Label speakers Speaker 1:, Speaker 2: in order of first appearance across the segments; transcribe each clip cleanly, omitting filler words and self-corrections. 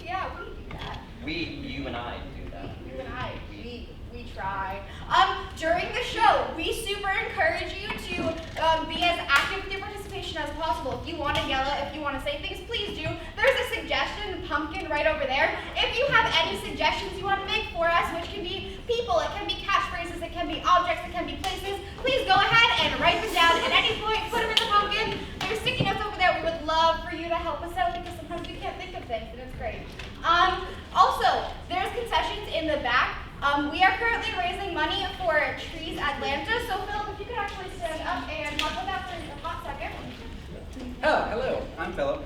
Speaker 1: Yeah, we do that.
Speaker 2: You and I do that.
Speaker 1: You and I, we try. During the show, we super encourage you to be as active with your participation as possible. If you want to yell it, if you want to say things, please do. There's a suggestion pumpkin right over there. If you have any suggestions you want to make for us, which can be people, it can be catchphrases, it can be objects, it can be places, please go ahead and write them down at any point, put them in the pumpkin. There's sticky notes over there. We would love for you to help us out because sometimes we can't think of things, and it's great. Also, there's concessions in the back. We are currently raising money for Trees Atlanta, so Philip, if you could actually stand up and talk about that for a hot second.
Speaker 3: Oh, hello, I'm Philip.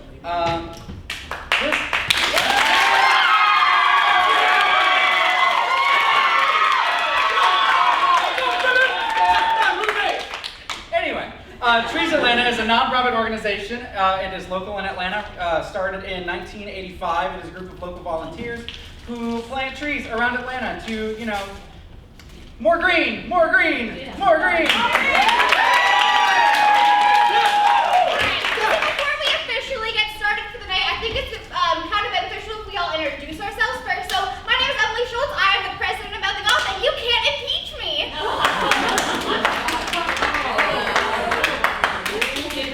Speaker 3: Anyway, Trees Atlanta is a non-profit organization. It is local in Atlanta. Started in 1985. It is a group of local volunteers who plant trees around Atlanta to, more green, more green, more green.
Speaker 1: Before we officially get started for the night, I think it's kind of beneficial if we all introduce ourselves first. So, my name is Emily Schultz. I am the president of Mouthing Off, and you can't impeach me.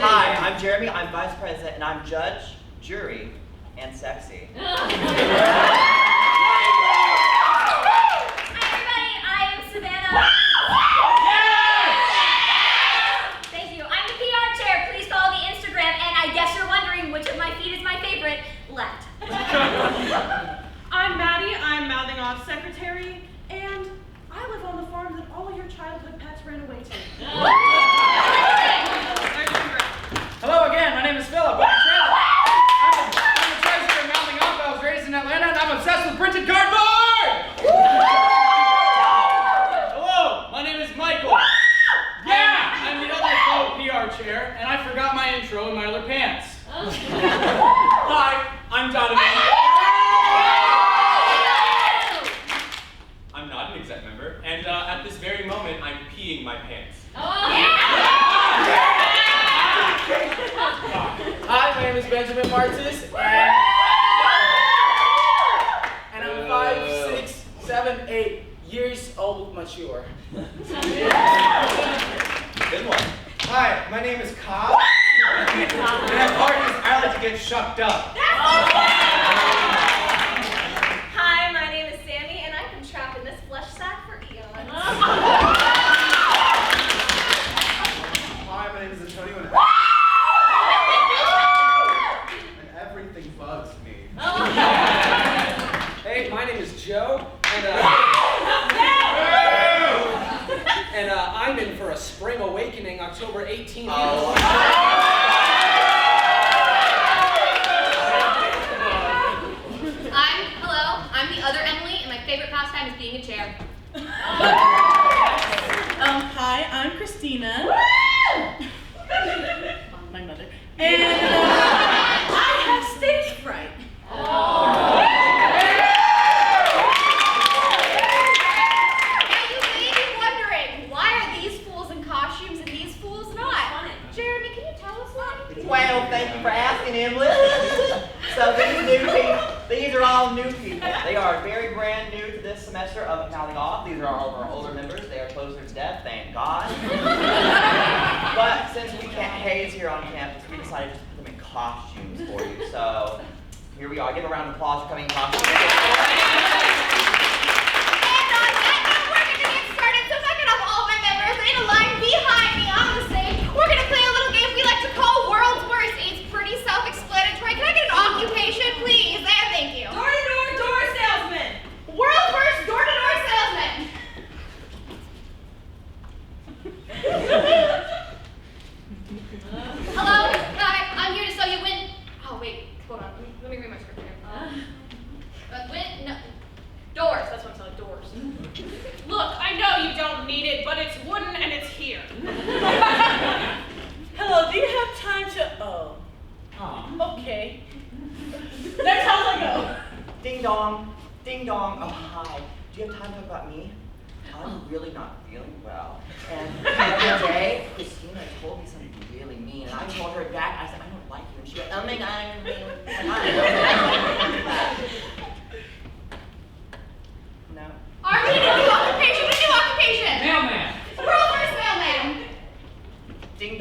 Speaker 2: Hi, I'm Jeremy. I'm vice president, and I'm judge, jury, and sexy.
Speaker 1: Left.
Speaker 4: I'm Maddie, I'm Mouthing Off secretary, and I live on the farm that all your childhood pets ran away to.
Speaker 3: Hello again, my name is Philip. I'm the treasurer of Mouthing Off. I was raised in Atlanta, and I'm obsessed with printed cardboard! Hello, my name is Michael. Yeah, I'm the other co-PR chair, and I forgot my intro in my other pants. Hi, I'm Donovan.
Speaker 5: I'm not an exec member, and at this very moment, I'm peeing my pants.
Speaker 3: Hi, my name is Benjamin Martis, and I'm 5, 6, 7, 8 years old mature.
Speaker 2: Good one.
Speaker 6: Hi, my name is Cobb. And at parties, I like to get shucked up.
Speaker 4: Hi, my name is Sammy, and I've been trapped in this flesh sack for eons.
Speaker 6: Hi, my name is Antonio, and everything bugs me.
Speaker 3: Hey, my name is Joe, and I'm in for a spring awakening October 18th.
Speaker 1: I'm the other Emily, and my favorite pastime is being a chair.
Speaker 4: Hi, I'm Christina. My mother. And I have stage fright.
Speaker 1: Now you may be wondering, why are these fools in costumes and these fools not? Jeremy, can you tell us why?
Speaker 2: Well, thank you for asking, Emily. So these are all new people. They are very brand new to this semester of Mouthing Off. These are all of our older members. They are closer to death, thank God. But since we can't haze here on campus, we decided to put them in costumes for you. So here we are. Give a round of applause for coming in costumes.
Speaker 1: And on that note, we're going to get started. So if I could have all my members in a line behind me on the stage, we're going to play a little game we like to call World's Worst. It's pretty self-explanatory. Can I get an occupation, please? And thank you.
Speaker 4: Door salesman.
Speaker 1: World's Worst door-to-door salesman. Hello? Hi, I'm here to sell you wind. Oh, wait. Hold on. Let me read my script here. Wind. No. Door.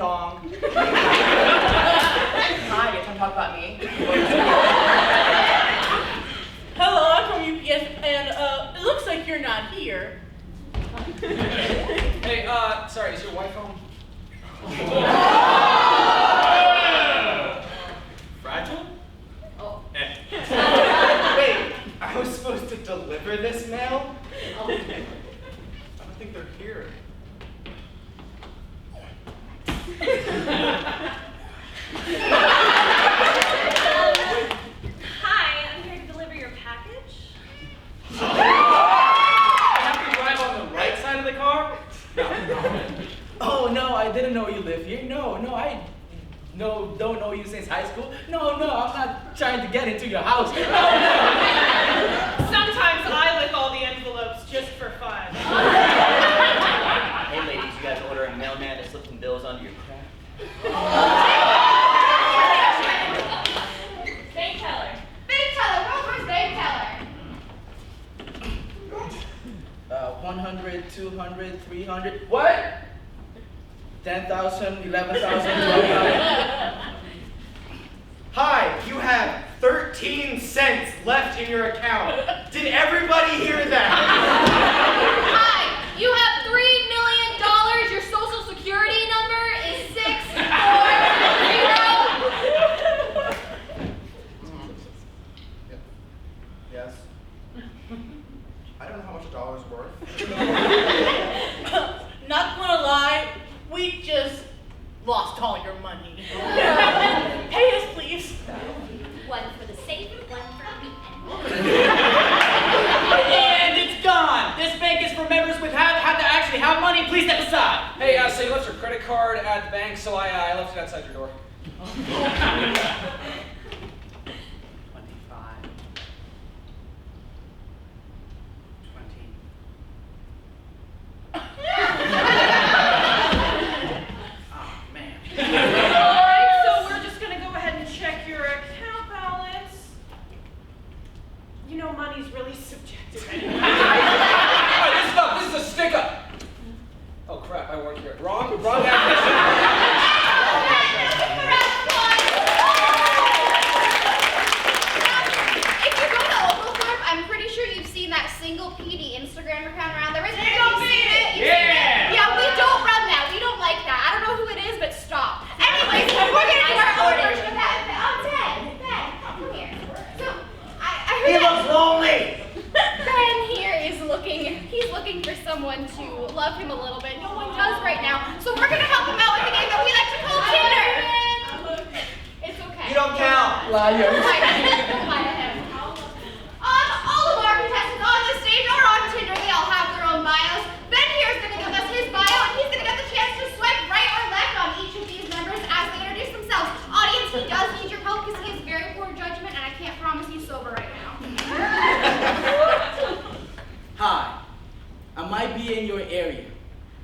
Speaker 2: dong. Hi, get to talk about me.
Speaker 4: Hello, I'm from UPS, and it looks like you're not here.
Speaker 6: Hey, sorry, is your wife home? Fragile?
Speaker 4: Oh.
Speaker 6: Wait, I was supposed to deliver this mail? I don't think they're here.
Speaker 7: Hi, I'm here to deliver your package.
Speaker 6: I have to drive on the right side of the car? No.
Speaker 8: Oh no, I didn't know you live here. No, I don't know you since high school. No, I'm not trying to get into your house.
Speaker 4: Sometimes I lick all the envelopes just for fun.
Speaker 2: Hey ladies, you guys ordering a mailman to slip some bills under your crack?
Speaker 7: Bank teller.
Speaker 1: Bank teller, Rover's bank teller.
Speaker 8: 100, 200, 300. What? 10,000, 11,000, 12,000.
Speaker 6: Hi, you have 13 cents left in your account. Did everybody hear that?
Speaker 1: Hi, you have $3 million. Your social security number is 640.
Speaker 6: Yes. I don't know how much a dollar's worth.
Speaker 4: Not gonna lie, we just lost all your money. Pay us, please.
Speaker 7: One for the safe, one for me.
Speaker 3: And it's gone. This bank is for members with have to actually have money. Please step aside.
Speaker 6: Hey, so you left your credit card at the bank, so I left it outside your door.
Speaker 3: 25. 20. Oh man.
Speaker 4: Alright, so we're just gonna go ahead and check your account balance. You know, money's really subjective anyway.
Speaker 6: Oh, this is a stick-up. Oh crap, I work here. Wrong address.
Speaker 1: If you go to Oglethorpe, I'm pretty sure you've seen that single PD Instagram account around there. Isn't it?
Speaker 4: Single
Speaker 1: You've seen it? You've seen it? Yeah, we don't run that. We don't like that. I don't know who it is, but stop. Anyways, we're gonna do our own version of that. Oh, Ben, come here. So, I heard
Speaker 2: He
Speaker 1: that
Speaker 2: looks lonely!
Speaker 1: Ben here is he's looking for someone to love him a little bit. No one does right now. So we're gonna help him out with a game that we like to call Tinder. It's okay.
Speaker 2: You don't count!
Speaker 8: Liar.
Speaker 1: Don't lie to him. All of our contestants on this stage are on Tinder. They all have their own bios. Ben here is going to give us his bio, and he's going to get the chance to swipe right or left on each of these members as they introduce themselves. Audience, he does need your help because he has very poor judgment, and I can't promise he's sober right now.
Speaker 8: Hi, I might be in your area,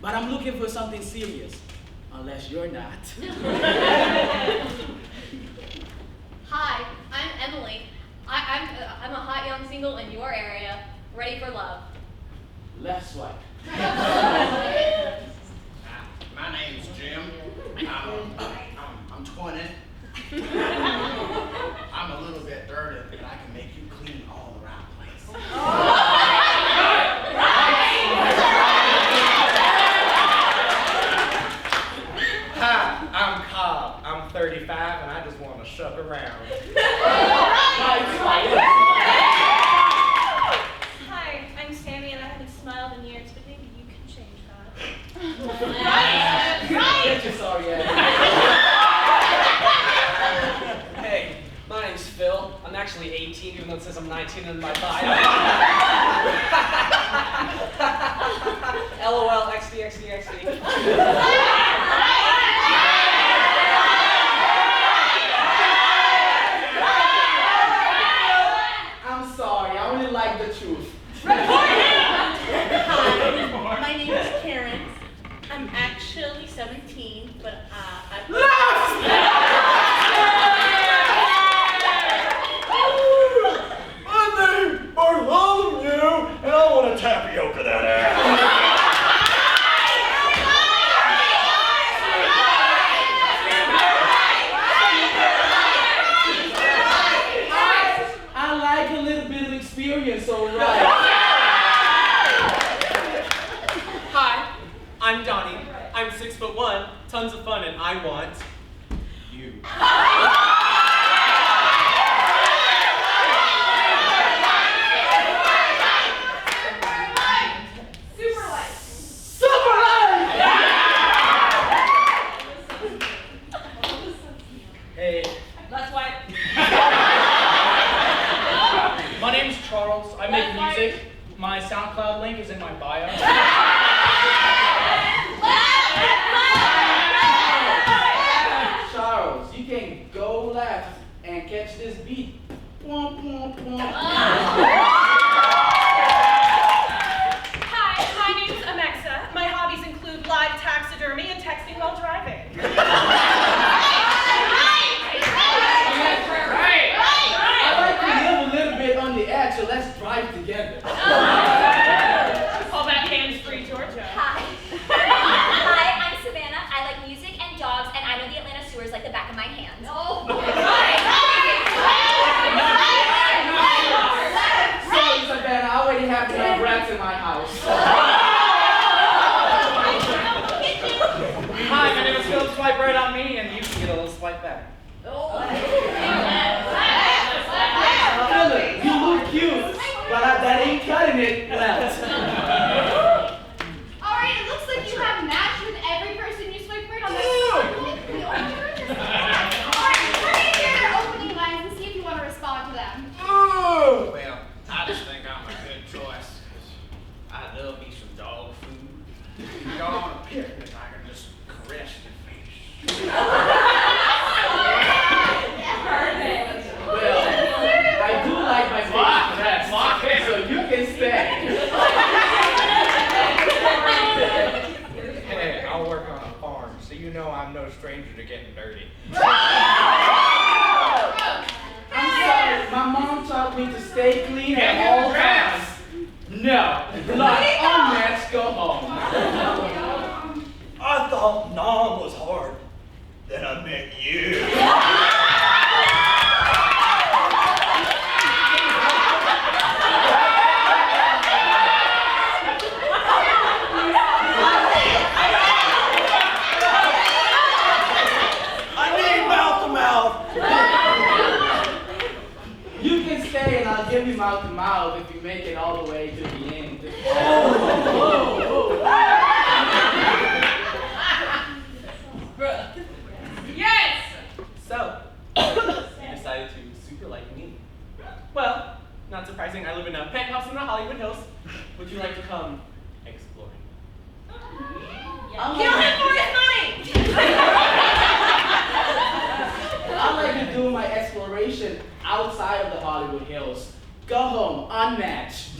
Speaker 8: but I'm looking for something serious. Unless you're not.
Speaker 7: Hi, I'm Emily. I'm a hot young single in your area, ready for love.
Speaker 8: Left swipe.
Speaker 9: My name's Jim. I'm 20. I'm a little bit dirty, but I can make you clean all around the place.
Speaker 6: Hi, I'm Cobb. I'm 35 and I just want to shove around.
Speaker 7: Hi, I'm Sammy and I haven't smiled in years, but maybe you can change that.
Speaker 8: Get your sorry ass.
Speaker 6: Hey, my name's Phil. I'm actually 18, even though it says I'm 19 in my bio. LOL, XD, XD, XD.
Speaker 8: I'm sorry, I only like the truth.
Speaker 4: Hi, my name is Karen. I'm actually 17, but
Speaker 9: My name's Bartholomew, and I want to tapioca that ass.
Speaker 5: I'm 6'1", tons of fun, and I want you.
Speaker 3: Hey,
Speaker 4: That's why.
Speaker 3: my name's Charles. I make music. My SoundCloud link is in my bio.
Speaker 8: Charles, you can go left and catch this beat. Pwomp, pwomp, pwomp.
Speaker 4: Hi, my name's Amexa. My hobbies include live taxidermy and texting while driving.
Speaker 8: I'd like to live a little bit on the edge, so let's drive together.
Speaker 4: Call that hands-free Georgia.
Speaker 10: Hi. Hi, I'm Savannah. I like music and dogs, and I know the Atlanta sewers like the back of my hand.
Speaker 1: No.
Speaker 8: Sorry, Savannah, I already have enough rats in my house.
Speaker 3: Hi, my name is Philip. Swipe right on me, and you can get a little swipe back.
Speaker 8: Philip, you look cute, but that ain't cutting it left.
Speaker 1: Alright, it looks like you have matched with every person you swipe right on that circle. Alright, turn in your opening lines and see if you want to respond to them.
Speaker 6: Well, I just think I'm a good choice, because I love me some dog food. If you go on a picnic, I can just caress your face.
Speaker 8: Well, I do like my favorite dress, so you can stay.
Speaker 6: Hey, I work on a farm, so you know I'm no stranger to getting dirty.
Speaker 8: I'm sorry, my mom taught me to stay clean at all times. No, not let's go home.
Speaker 9: I thought Nom was hard. Then I met you. I need mouth to mouth.
Speaker 8: You can stay and I'll give you mouth to mouth if you make it all the way to the end.
Speaker 4: Yes!
Speaker 5: So, you decided to super like me. Well, not surprising, I live in a penthouse in the Hollywood Hills. Would you like to come exploring?
Speaker 4: Kill him for his money!
Speaker 8: I like to do my exploration outside of the Hollywood Hills. Go home, unmatched.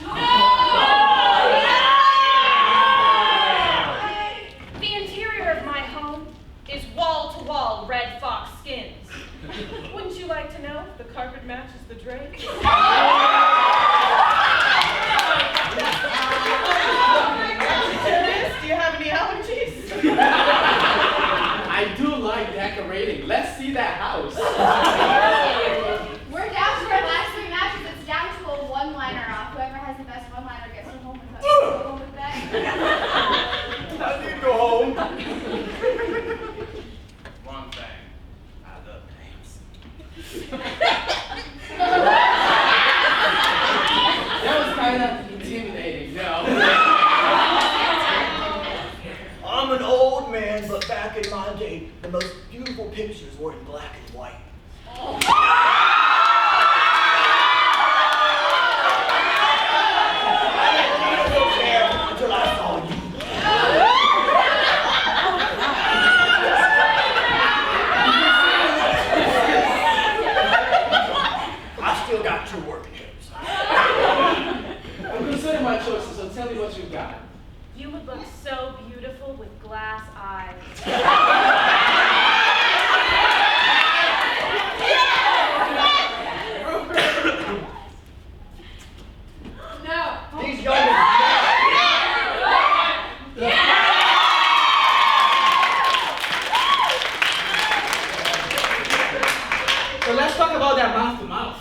Speaker 4: The interior of my home is wall-to-wall red fox skins. Wouldn't you like to know if the carpet matches the drapes? Do you have any allergies?
Speaker 8: I do like decorating. Let's see that house.
Speaker 1: We're down to our last three matches. It's down to a one-liner off. Whoever has the best one-liner gets to go home with us. Go home with that.
Speaker 9: I need to go home.
Speaker 6: One thing, I love names.
Speaker 8: That was kind of intimidating, no?
Speaker 9: I'm an old man, but back in my day, the most beautiful pictures were in black and white. I didn't need a wheelchair until I saw you. I still got two working hips.
Speaker 8: I'm considering my choices, so tell me what you got.
Speaker 4: You would look so beautiful with glass eyes.
Speaker 1: No.
Speaker 2: These young
Speaker 8: So let's talk about that mouth to mouth.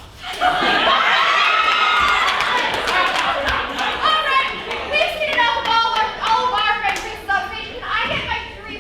Speaker 1: Alright, we've seen enough of all of our friends' faces on stage. Can I get my three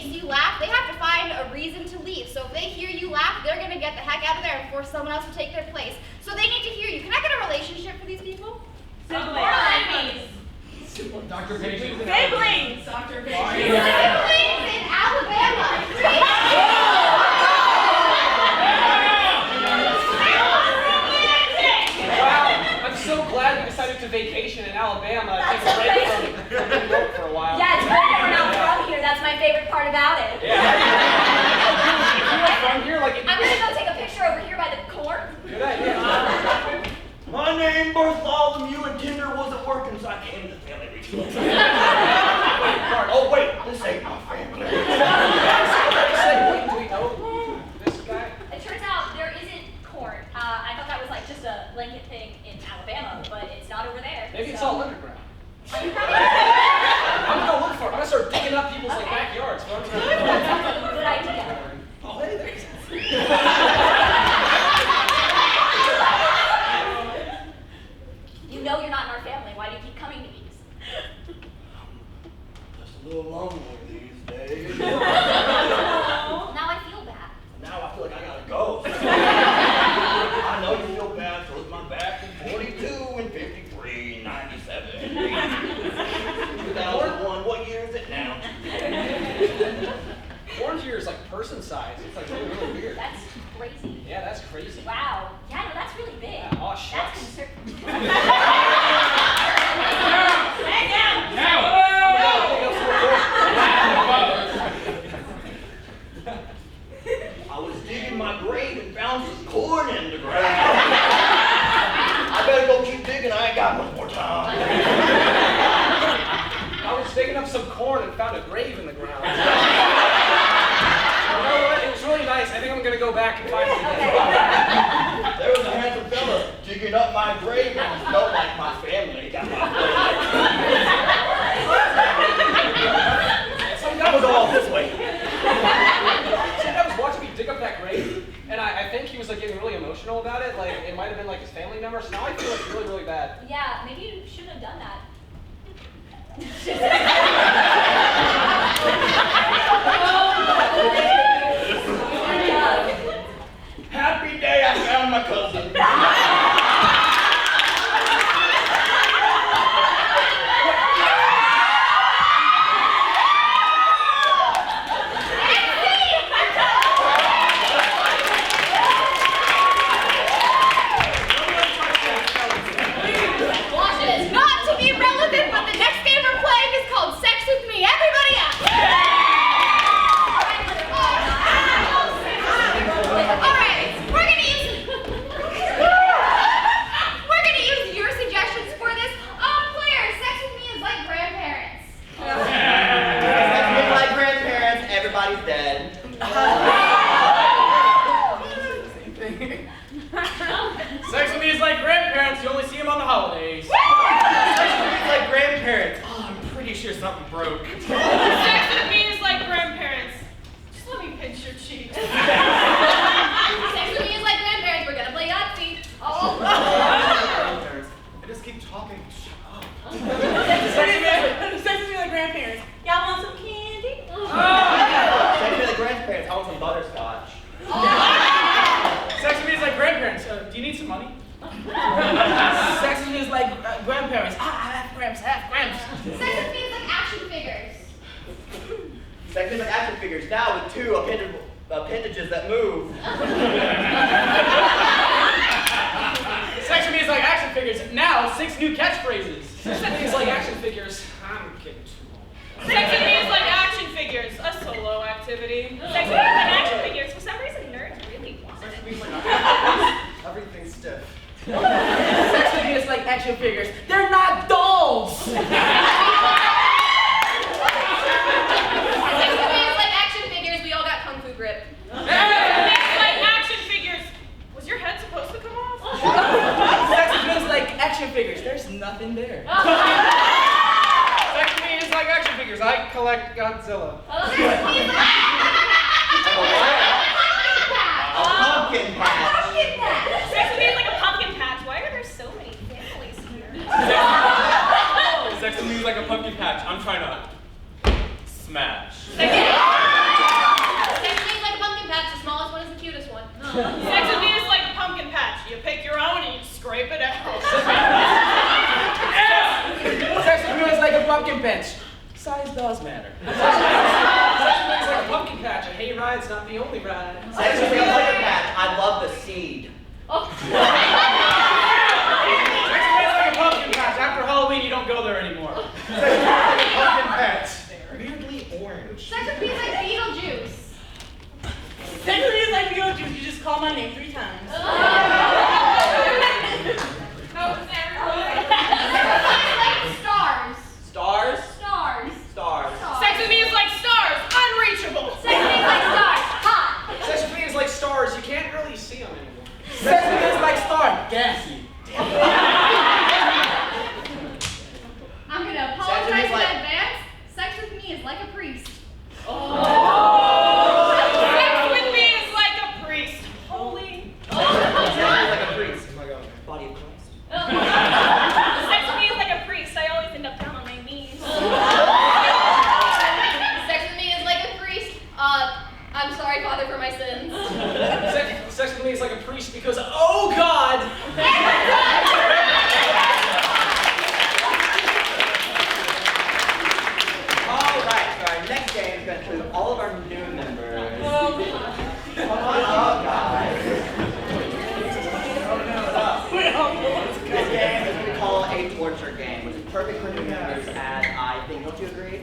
Speaker 1: makes you laugh, they have to find a reason to leave. So if they hear you laugh, they're gonna get the heck out of there and force someone else to take their place. So they need to hear you. Can I get a relationship for these people?
Speaker 4: Siblings.
Speaker 3: Dr. Patience.
Speaker 4: Siblings. Dr.
Speaker 1: Siblings in Alabama.
Speaker 5: Wow, I'm so glad we decided to vacation in Alabama. Take a break from New York for a while.
Speaker 10: Yeah, it's great that we're not from here. That's my favorite part about it.
Speaker 5: Yeah. If you were from here, like
Speaker 10: I'm gonna go take a picture over here by the court.
Speaker 5: Good idea.
Speaker 9: My name Bartholomew and Tinder wasn't working, so I came to the family reunion. Oh wait, this ain't my family.
Speaker 5: Do we know this guy?
Speaker 10: It turns out there isn't corn. I thought that was like just a blanket thing in Alabama, but it's not over there.
Speaker 5: Maybe it's
Speaker 10: so-
Speaker 5: all underground. I'm gonna go look for it. I'm gonna start digging up people's like backyards.
Speaker 10: Good idea.
Speaker 5: Oh, hey there.
Speaker 10: You know you're not in our family. Why do you keep coming to these?
Speaker 9: Just a little lonely these days.
Speaker 10: Now I feel bad.
Speaker 9: Now I feel like I gotta go. I know you feel bad, so it's my back in 42 and 53, 97, 2001. What year is it now?
Speaker 5: Orange here is like person size. It's like really, really weird.
Speaker 10: That's crazy.
Speaker 5: Yeah, that's crazy.
Speaker 10: Wow. Yeah, no, that's really big.
Speaker 5: Yeah, aw, shucks.
Speaker 10: That's
Speaker 4: Hang down.
Speaker 9: I was digging my grave and found some corn in the ground. I better go keep digging. I ain't got much more time.
Speaker 5: I was digging up some corn and found a grave in the ground. You know what? It was really nice. I think I'm gonna go back and find it again.
Speaker 9: There was a handsome fella digging up my grave and he felt like my family. Got my
Speaker 5: Some
Speaker 9: I was all this way.
Speaker 5: guy was watching me dig up that grave, and I think he was like getting really emotional about it. Like it might have been like his family member. So now I feel like really, really bad.
Speaker 10: Yeah, maybe you shouldn't have done that.
Speaker 9: Happy day, I found my cousin.
Speaker 1: Watch it. Not to be relevant, but the next game we're playing is called Sex With Me. Everybody up. All right, we're gonna use your suggestions for this. Players, Sex With Me is like grandparents.
Speaker 2: Like grandparents, everybody's dead.
Speaker 8: Sex with me is like grandparents. You only see them on the holidays.
Speaker 6: Sex with me is like grandparents. Oh, I'm pretty sure something broke.
Speaker 4: Sex with me is like grandparents. Just let me pinch your cheeks.
Speaker 1: Sex With Me is like grandparents. We're gonna play Yahtzee. Oh.
Speaker 6: Grandparents. I just keep talking. Shut up.
Speaker 4: Sex with me like grandparents. Y'all want some candy?
Speaker 2: Same to the grandparents. I want some butterscotch.
Speaker 8: Sex with me is like grandparents. Do you need some money?
Speaker 11: Sex with me is like grandparents. Half grams.
Speaker 1: Sex With Me is like action figures.
Speaker 2: Sex with action figures now with two appendages that move.
Speaker 8: Sex with me is like action figures. Now, 6 new catchphrases.
Speaker 5: Sex with me is like action figures. I'm getting too old.
Speaker 4: Sex with me is like action figures. A solo activity.
Speaker 10: Sex with me is like action figures. For some reason, nerds really want it.
Speaker 6: Everything's stiff.
Speaker 11: Sex with me is like action figures. They're not dolls.
Speaker 1: Sex With Me is like action figures. We all got kung fu grip.
Speaker 4: It's like action figures. Was your head supposed to come off?
Speaker 11: Sex with me is like action figures. There's nothing there.
Speaker 3: Sex with me is like action figures. I collect Godzilla.
Speaker 1: Sex With Me is like
Speaker 2: A pumpkin patch.
Speaker 1: pumpkin patch.
Speaker 10: Sex with me is like a pumpkin patch. Why are there so many families here?
Speaker 5: Sex with me is like a pumpkin patch. I'm trying to smash.
Speaker 1: Sex With Me-
Speaker 8: not the only ride.
Speaker 2: Sex with me is like a patch. I love the seed.
Speaker 7: Oh.
Speaker 8: Sex with me is like a pumpkin patch. After Halloween, you don't go there anymore.
Speaker 6: Pumpkin patch. Weirdly orange.
Speaker 1: Sex with me is like Beetlejuice.
Speaker 11: Sex with me is like Beetlejuice. You just call my name 3 times.
Speaker 1: No, it's everywhere. Like stars.
Speaker 2: Stars?
Speaker 7: Stars.
Speaker 2: Stars.
Speaker 4: Sex with me is like stars, unreachable.
Speaker 7: Sex with me is like stars. Hot.
Speaker 8: Sex with me is like stars. You can't really see them anymore.
Speaker 11: Sex with me is like star. Gassy.
Speaker 1: I'm gonna
Speaker 2: Sex with me
Speaker 1: apologize
Speaker 2: is
Speaker 1: in
Speaker 2: like-
Speaker 1: advance. Sex with me is like a priest.
Speaker 4: Sex with me is like a priest, holy.
Speaker 2: Sounds like a priest. Body of Christ.
Speaker 10: Sex with me is like a priest. I always end up down on my knees.
Speaker 7: Sex with me is like a priest. I'm sorry, Father, for my sins.
Speaker 8: Sex with me is like a priest because, oh God!
Speaker 2: Alright, so our next game is going to include all of our new members. Come on up, guys. This game is what we call a torture game, which is perfect for new members, as I think. Don't you agree?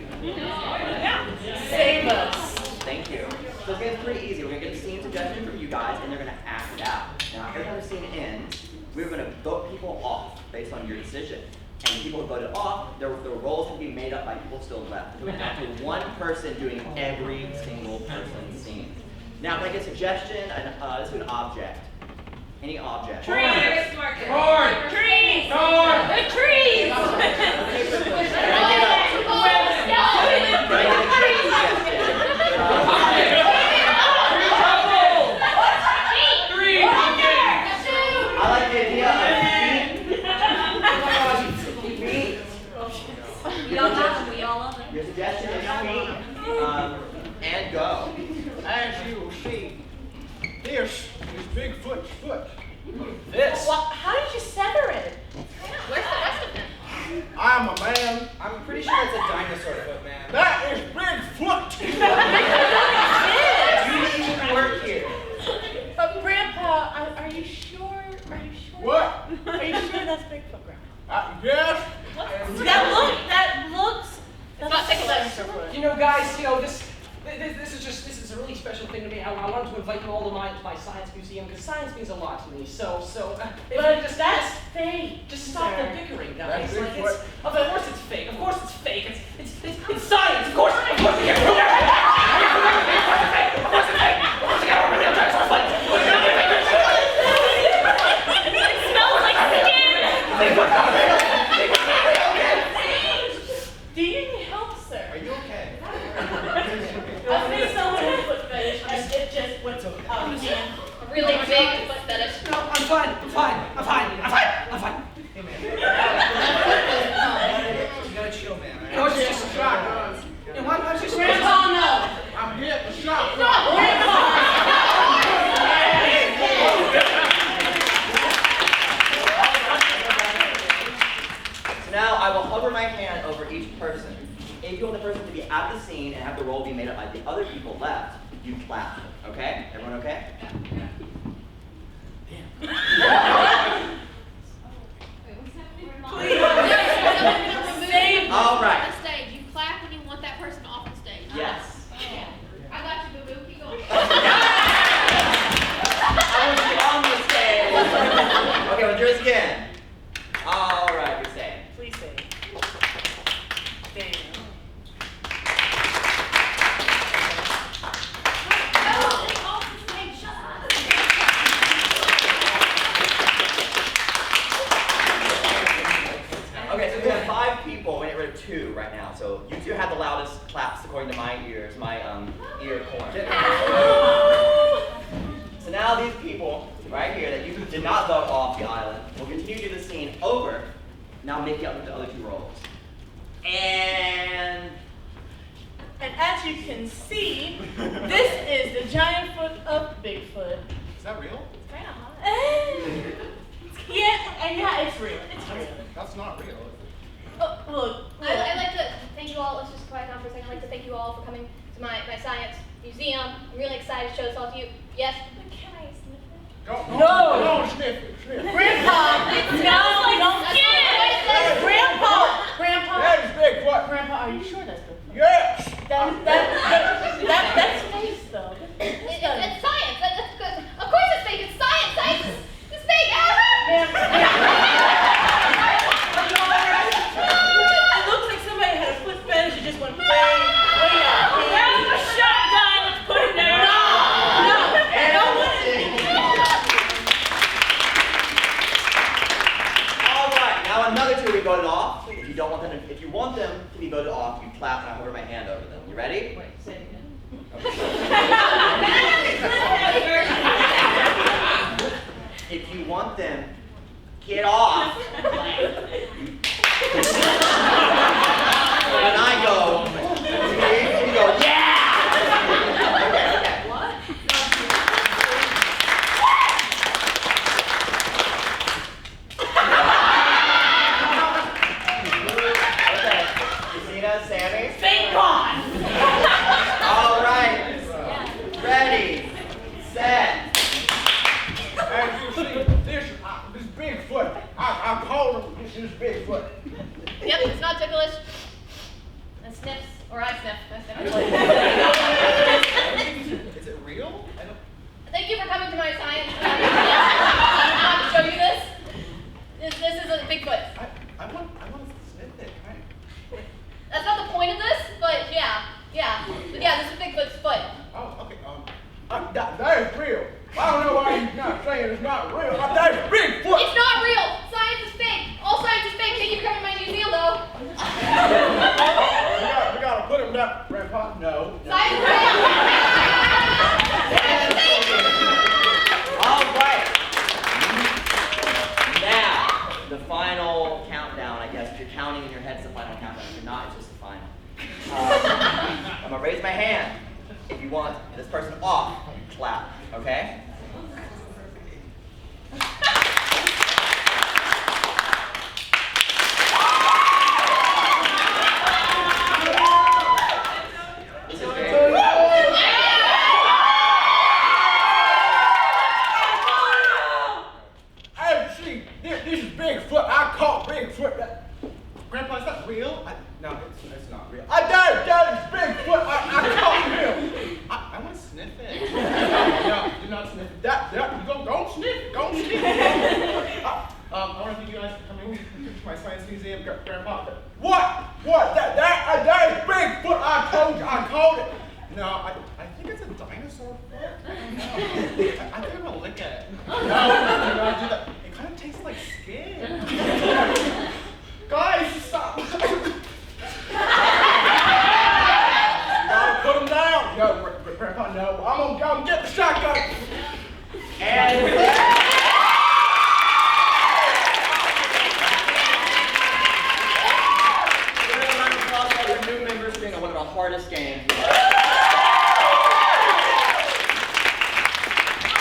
Speaker 11: Save us.
Speaker 2: Thank you. So this game's pretty easy. We're going to get a scene suggestion from you guys, and they're going to act it out. Now, every time the scene ends, we're going to vote people off based on your decision. And the people who voted off, their roles can be made up by people still left. We're going to act with one person doing every single person's scene. Now, if I get a suggestion, let's do an object. Any object.
Speaker 4: Trees.
Speaker 8: Corn!
Speaker 4: Trees.
Speaker 8: Corn!
Speaker 4: The trees.
Speaker 2: I like the idea of feet.
Speaker 7: We all love them. We all love them.
Speaker 2: Your suggestion is feet. And go.
Speaker 6: As you will see, this is Bigfoot's foot.
Speaker 8: This.
Speaker 11: How did you sever it?
Speaker 7: Where's the rest of them?
Speaker 6: I'm a man.
Speaker 8: I'm pretty sure it's a dinosaur foot, man.
Speaker 6: That is Bigfoot.
Speaker 2: You didn't even work here.
Speaker 11: Grandpa, are you sure?
Speaker 6: What?
Speaker 11: Are you sure that's Bigfoot, Grandpa?
Speaker 6: Yes.
Speaker 11: That looks.
Speaker 7: It's not ticklish.
Speaker 8: You know, guys, you know, this is a really special thing to me. I wanted to invite you all to my science museum because science means a lot to me. So,
Speaker 11: But that's fake.
Speaker 8: just stop the
Speaker 11: sir.
Speaker 8: bickering, guys.
Speaker 6: That's
Speaker 8: Like,
Speaker 6: Bigfoot.
Speaker 8: of course it's fake. Of course it's fake. It's science. Of course. Of course it's fake. Of course it's fake. Of course it's real dinosaurs. Like,
Speaker 10: It smells like skin.
Speaker 11: Do you need help, sir?
Speaker 6: Are you okay?
Speaker 11: I think someone has foot fetish and it just went to
Speaker 7: A really big foot fetish.
Speaker 8: no, I'm fine.
Speaker 6: You gotta chill, man.
Speaker 8: No, it's just a shock. And why not just
Speaker 11: Grandpa, no.
Speaker 6: I'm here at the shop.
Speaker 2: So now I will hover my hand over each person. If you want the person to be out of the scene and have the role be made up by the other people left, you clap. Okay? Everyone okay?
Speaker 1: Save
Speaker 2: All right.
Speaker 1: on the stage. You clap when you want that person off the stage.
Speaker 2: Yes.
Speaker 1: I got you, boo boo. Keep going.
Speaker 2: I want you on the stage. Okay, we'll do this again. All right, you're saying.
Speaker 11: Please say. Damn.
Speaker 1: Off the stage. Shut up.
Speaker 2: Okay, so we have 5 people. We get rid of 2 right now. So you 2 have the loudest claps according to my ears, my ear corn. So now these people right here that you did not vote off the island will continue to do the scene over. Now make it up with the other 2 roles. And
Speaker 11: And as you can see, this is the giant foot of Bigfoot.
Speaker 6: Is that real?
Speaker 11: Yeah, it's real. It's real.
Speaker 6: That's not real.
Speaker 11: Look.
Speaker 7: I'd like to thank you all. Let's just quiet down for a second. I'd like to thank you all for coming to my science museum. I'm really excited to show this all to you. Yes?
Speaker 10: But can I sniff it?
Speaker 6: Don't sniff it.
Speaker 11: Grandpa! Grandpa!
Speaker 6: That is Bigfoot.
Speaker 11: Grandpa, are you sure that's good?
Speaker 6: Yes.
Speaker 11: That's space, though.
Speaker 1: It's science. That's good. Of course it's fake. It's science. Science is fake.
Speaker 11: It looks like somebody had a foot fetish and just went way out.
Speaker 4: That's a shotgun. Let's put it down.
Speaker 2: All right, now another two we voted off. If you want them to be voted off, you clap and I hold my hand over them. You ready?
Speaker 11: Wait, say it again.
Speaker 2: If you want them, get off. When I go, you go, yeah! Okay.
Speaker 11: What?
Speaker 2: Okay. Christina, Sammy?
Speaker 11: Fake on!
Speaker 2: All right. Ready, set.
Speaker 6: As you see, this Bigfoot. I call him. This is Bigfoot.
Speaker 7: Yep, it's not ticklish. And sniffs, or I sniff.
Speaker 5: Is it real?
Speaker 7: Thank you for coming to my science. I want to show you this. This is a Bigfoot.
Speaker 5: I want to sniff it. Right?
Speaker 7: That's not the point of this, but yeah. But yeah, this is Bigfoot's foot.
Speaker 6: Oh, okay. That is real. I don't know why you're not saying it's not real. That is Bigfoot.
Speaker 1: It's not real. Science is fake. All science is fake. Thank you for coming to my museum, though.
Speaker 6: We gotta put him down, Grandpa. No.
Speaker 1: Science is fake.
Speaker 2: All right. Now, the final countdown, I guess. If you're counting in your head, it's the final countdown. If you're not, it's just the final. I'm gonna raise my hand. If you want this person off, clap, okay? This is very good.
Speaker 6: Hey, see, this is Bigfoot. I caught Bigfoot.
Speaker 5: Grandpa, is that real? No, it's not real.
Speaker 6: That is Bigfoot. I caught him.
Speaker 5: I want to sniff it.
Speaker 6: No, do not sniff it. Don't sniff it. Don't sniff it.
Speaker 5: I want to thank you guys for coming to my science museum, Grandpa.
Speaker 6: What? That is Bigfoot. I told you. I caught it.
Speaker 5: No, I think it's a dinosaur foot. I think I'm gonna lick it.
Speaker 6: No, do not do that.
Speaker 5: It kind of tastes like skin.
Speaker 6: Guys, stop. Gotta put him down. No, Grandpa, no. I'm gonna get the shotgun.
Speaker 2: And new members being one of the hardest games.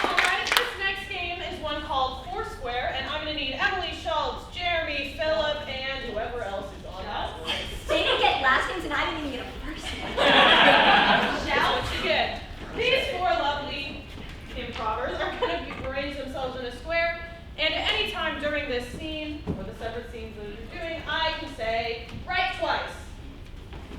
Speaker 4: Alright, this next game is one called Foursquare, and I'm going to need Emily, Schultz, Jeremy, Philip, and whoever else is on that list.
Speaker 10: They didn't get last names and I didn't even get a first name.
Speaker 4: Now what you get. These four lovely improvers are going to arrange themselves in a square, and at any time during this scene, or the separate scenes that you're doing, I can say, right twice.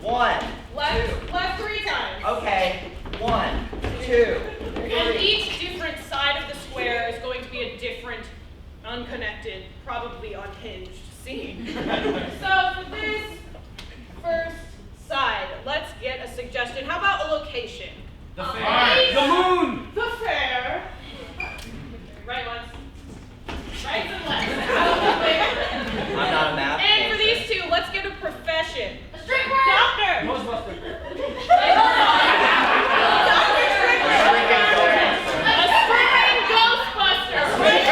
Speaker 2: 1,
Speaker 4: Left 3 times.
Speaker 2: okay, 1, 2, 3.
Speaker 4: And each different side of the square is going to be a different, unconnected, probably unhinged scene. So for this first side, let's get a suggestion. How about a location?
Speaker 8: The fair. The moon.
Speaker 4: The fair. Right ones. Right and left.
Speaker 2: I'm not a math
Speaker 4: And for
Speaker 2: major.
Speaker 4: these two, let's get a profession.
Speaker 1: A stripper.
Speaker 4: Doctor.
Speaker 8: Ghostbuster.
Speaker 4: A stripping Ghostbuster. Right.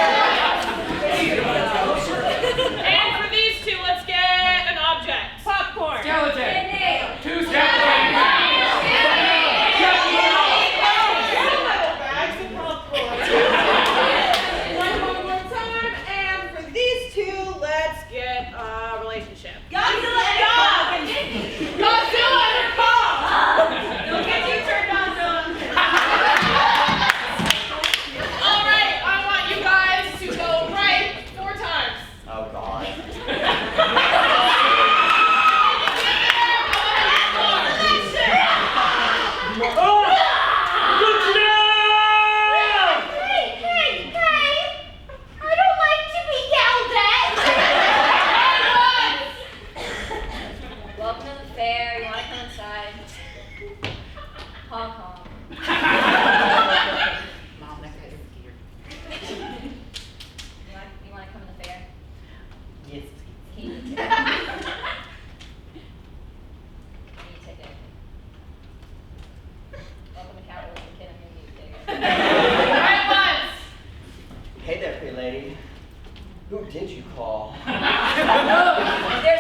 Speaker 2: did you call?
Speaker 10: There's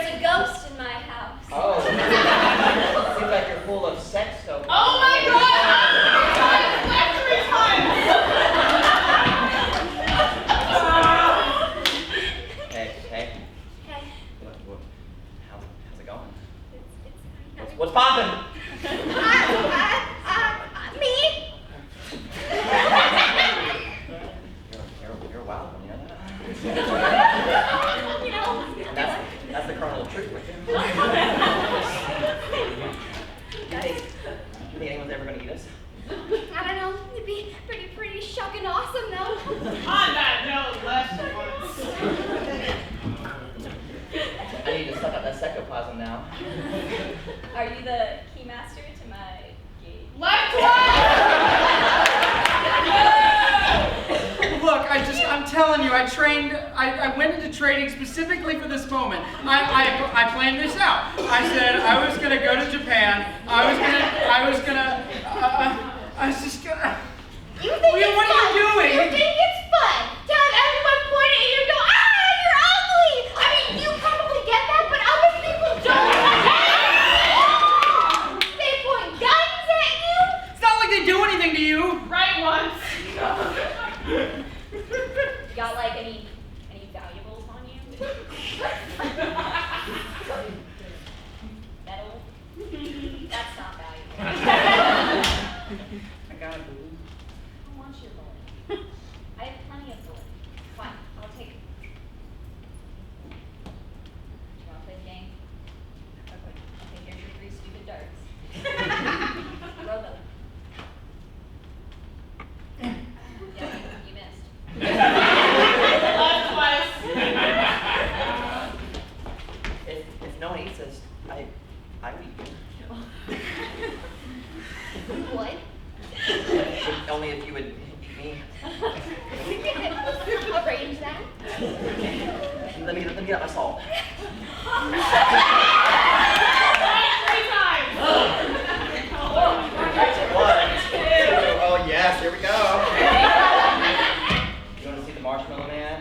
Speaker 10: a ghost in my house.
Speaker 2: Oh. Seems like you're full of sex so far.
Speaker 4: Oh my God! Left 3 times.
Speaker 2: Hey.
Speaker 10: Okay.
Speaker 2: How's it going?
Speaker 10: It's
Speaker 2: What's poppin'?
Speaker 1: Me?
Speaker 2: You're a wild one, you know that?
Speaker 10: you know.
Speaker 2: That's the kernel of truth with you. You think anyone's ever gonna eat us?
Speaker 1: I don't know. It'd be pretty shocking awesome though.
Speaker 4: On that note, left once.
Speaker 2: I need to suck up that sectoplasm now.
Speaker 10: Are you the keymaster to my gate?
Speaker 4: Left one!
Speaker 3: Look, I'm telling you, I went into training specifically for this moment. I planned this out. I said I was gonna go to Japan. I was just gonna.
Speaker 1: You think
Speaker 3: What
Speaker 1: it's
Speaker 3: are
Speaker 1: fun?
Speaker 3: you doing?
Speaker 1: You think it's fun to have everyone point at you and go, you're ugly! I mean, you probably get that, but other people don't. They point guns at you.
Speaker 3: It's not like they do anything to you.
Speaker 4: Right once.
Speaker 10: You got like any valuables on you? Metal? That's not valuable.
Speaker 3: I got a boo.
Speaker 10: I want your bullet. I have plenty of bullet. Fine, I'll take it. Do you want to play the game? Okay, here's your 3 stupid darts. Throw them. Yeah, you missed.
Speaker 4: Left twice.
Speaker 2: If no one eats us, I would eat you.
Speaker 1: What?
Speaker 2: Only if you would eat me.
Speaker 1: Arrange that.
Speaker 2: Let me get out my salt.
Speaker 4: Right 3 times.
Speaker 2: 1, 2. Oh yes, here we go. You want to see the marshmallow man?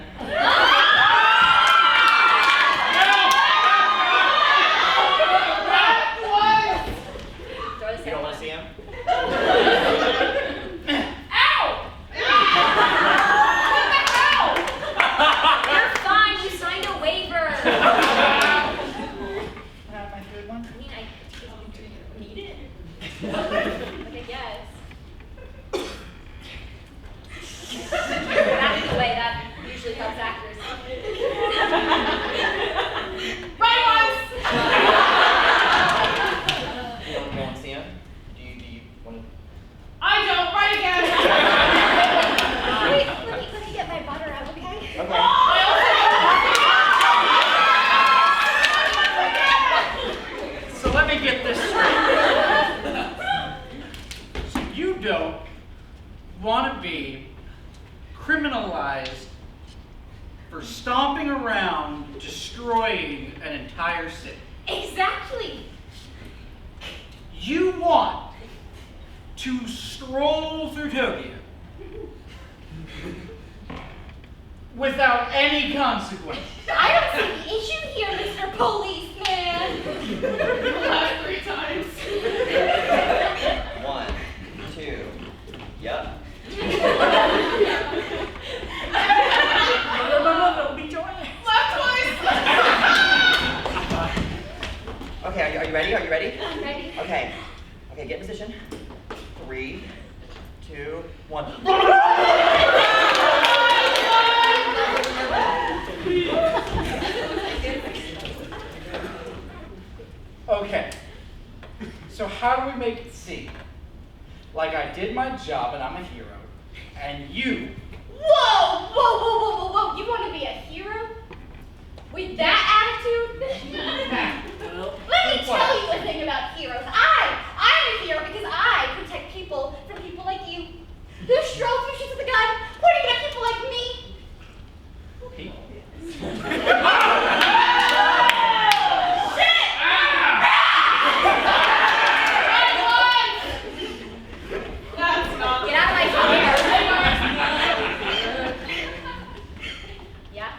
Speaker 10: Throw the
Speaker 2: You don't
Speaker 10: second
Speaker 2: want
Speaker 10: one.
Speaker 2: to see him?
Speaker 10: You're fine, you signed a waiver.
Speaker 3: Have my good one.
Speaker 10: I mean, need it? Like, I guess. That's the way that usually helps actors.
Speaker 4: Right once.
Speaker 2: You don't want to see him? Do you want to?
Speaker 4: I don't. Right again.
Speaker 1: Wait, let me get my butter out, okay?
Speaker 2: Okay.
Speaker 3: So let me get this straight. So you don't want to be criminalized for stomping around, destroying an entire city.
Speaker 1: Exactly.
Speaker 3: You want to stroll through Tokyo without any consequence.
Speaker 1: I don't see the issue here, Mr. Policeman.
Speaker 4: Left 3 times.
Speaker 2: 1, 2. Yep.
Speaker 4: Left twice.
Speaker 2: Okay, are you ready? Are you ready?
Speaker 1: I'm ready.
Speaker 2: Okay, get in position. 3, 2, 1.
Speaker 3: Okay, so how do we make it seem like I did my job and I'm a hero, and you
Speaker 1: Whoa! You want to be a hero? With that attitude? Let me tell you a thing about heroes. I'm a hero because I protect people from people like you. Who stroll through shit with a gun, pointing at people like me.
Speaker 3: people?
Speaker 4: That's not.
Speaker 10: Get out of my chair. Yeah?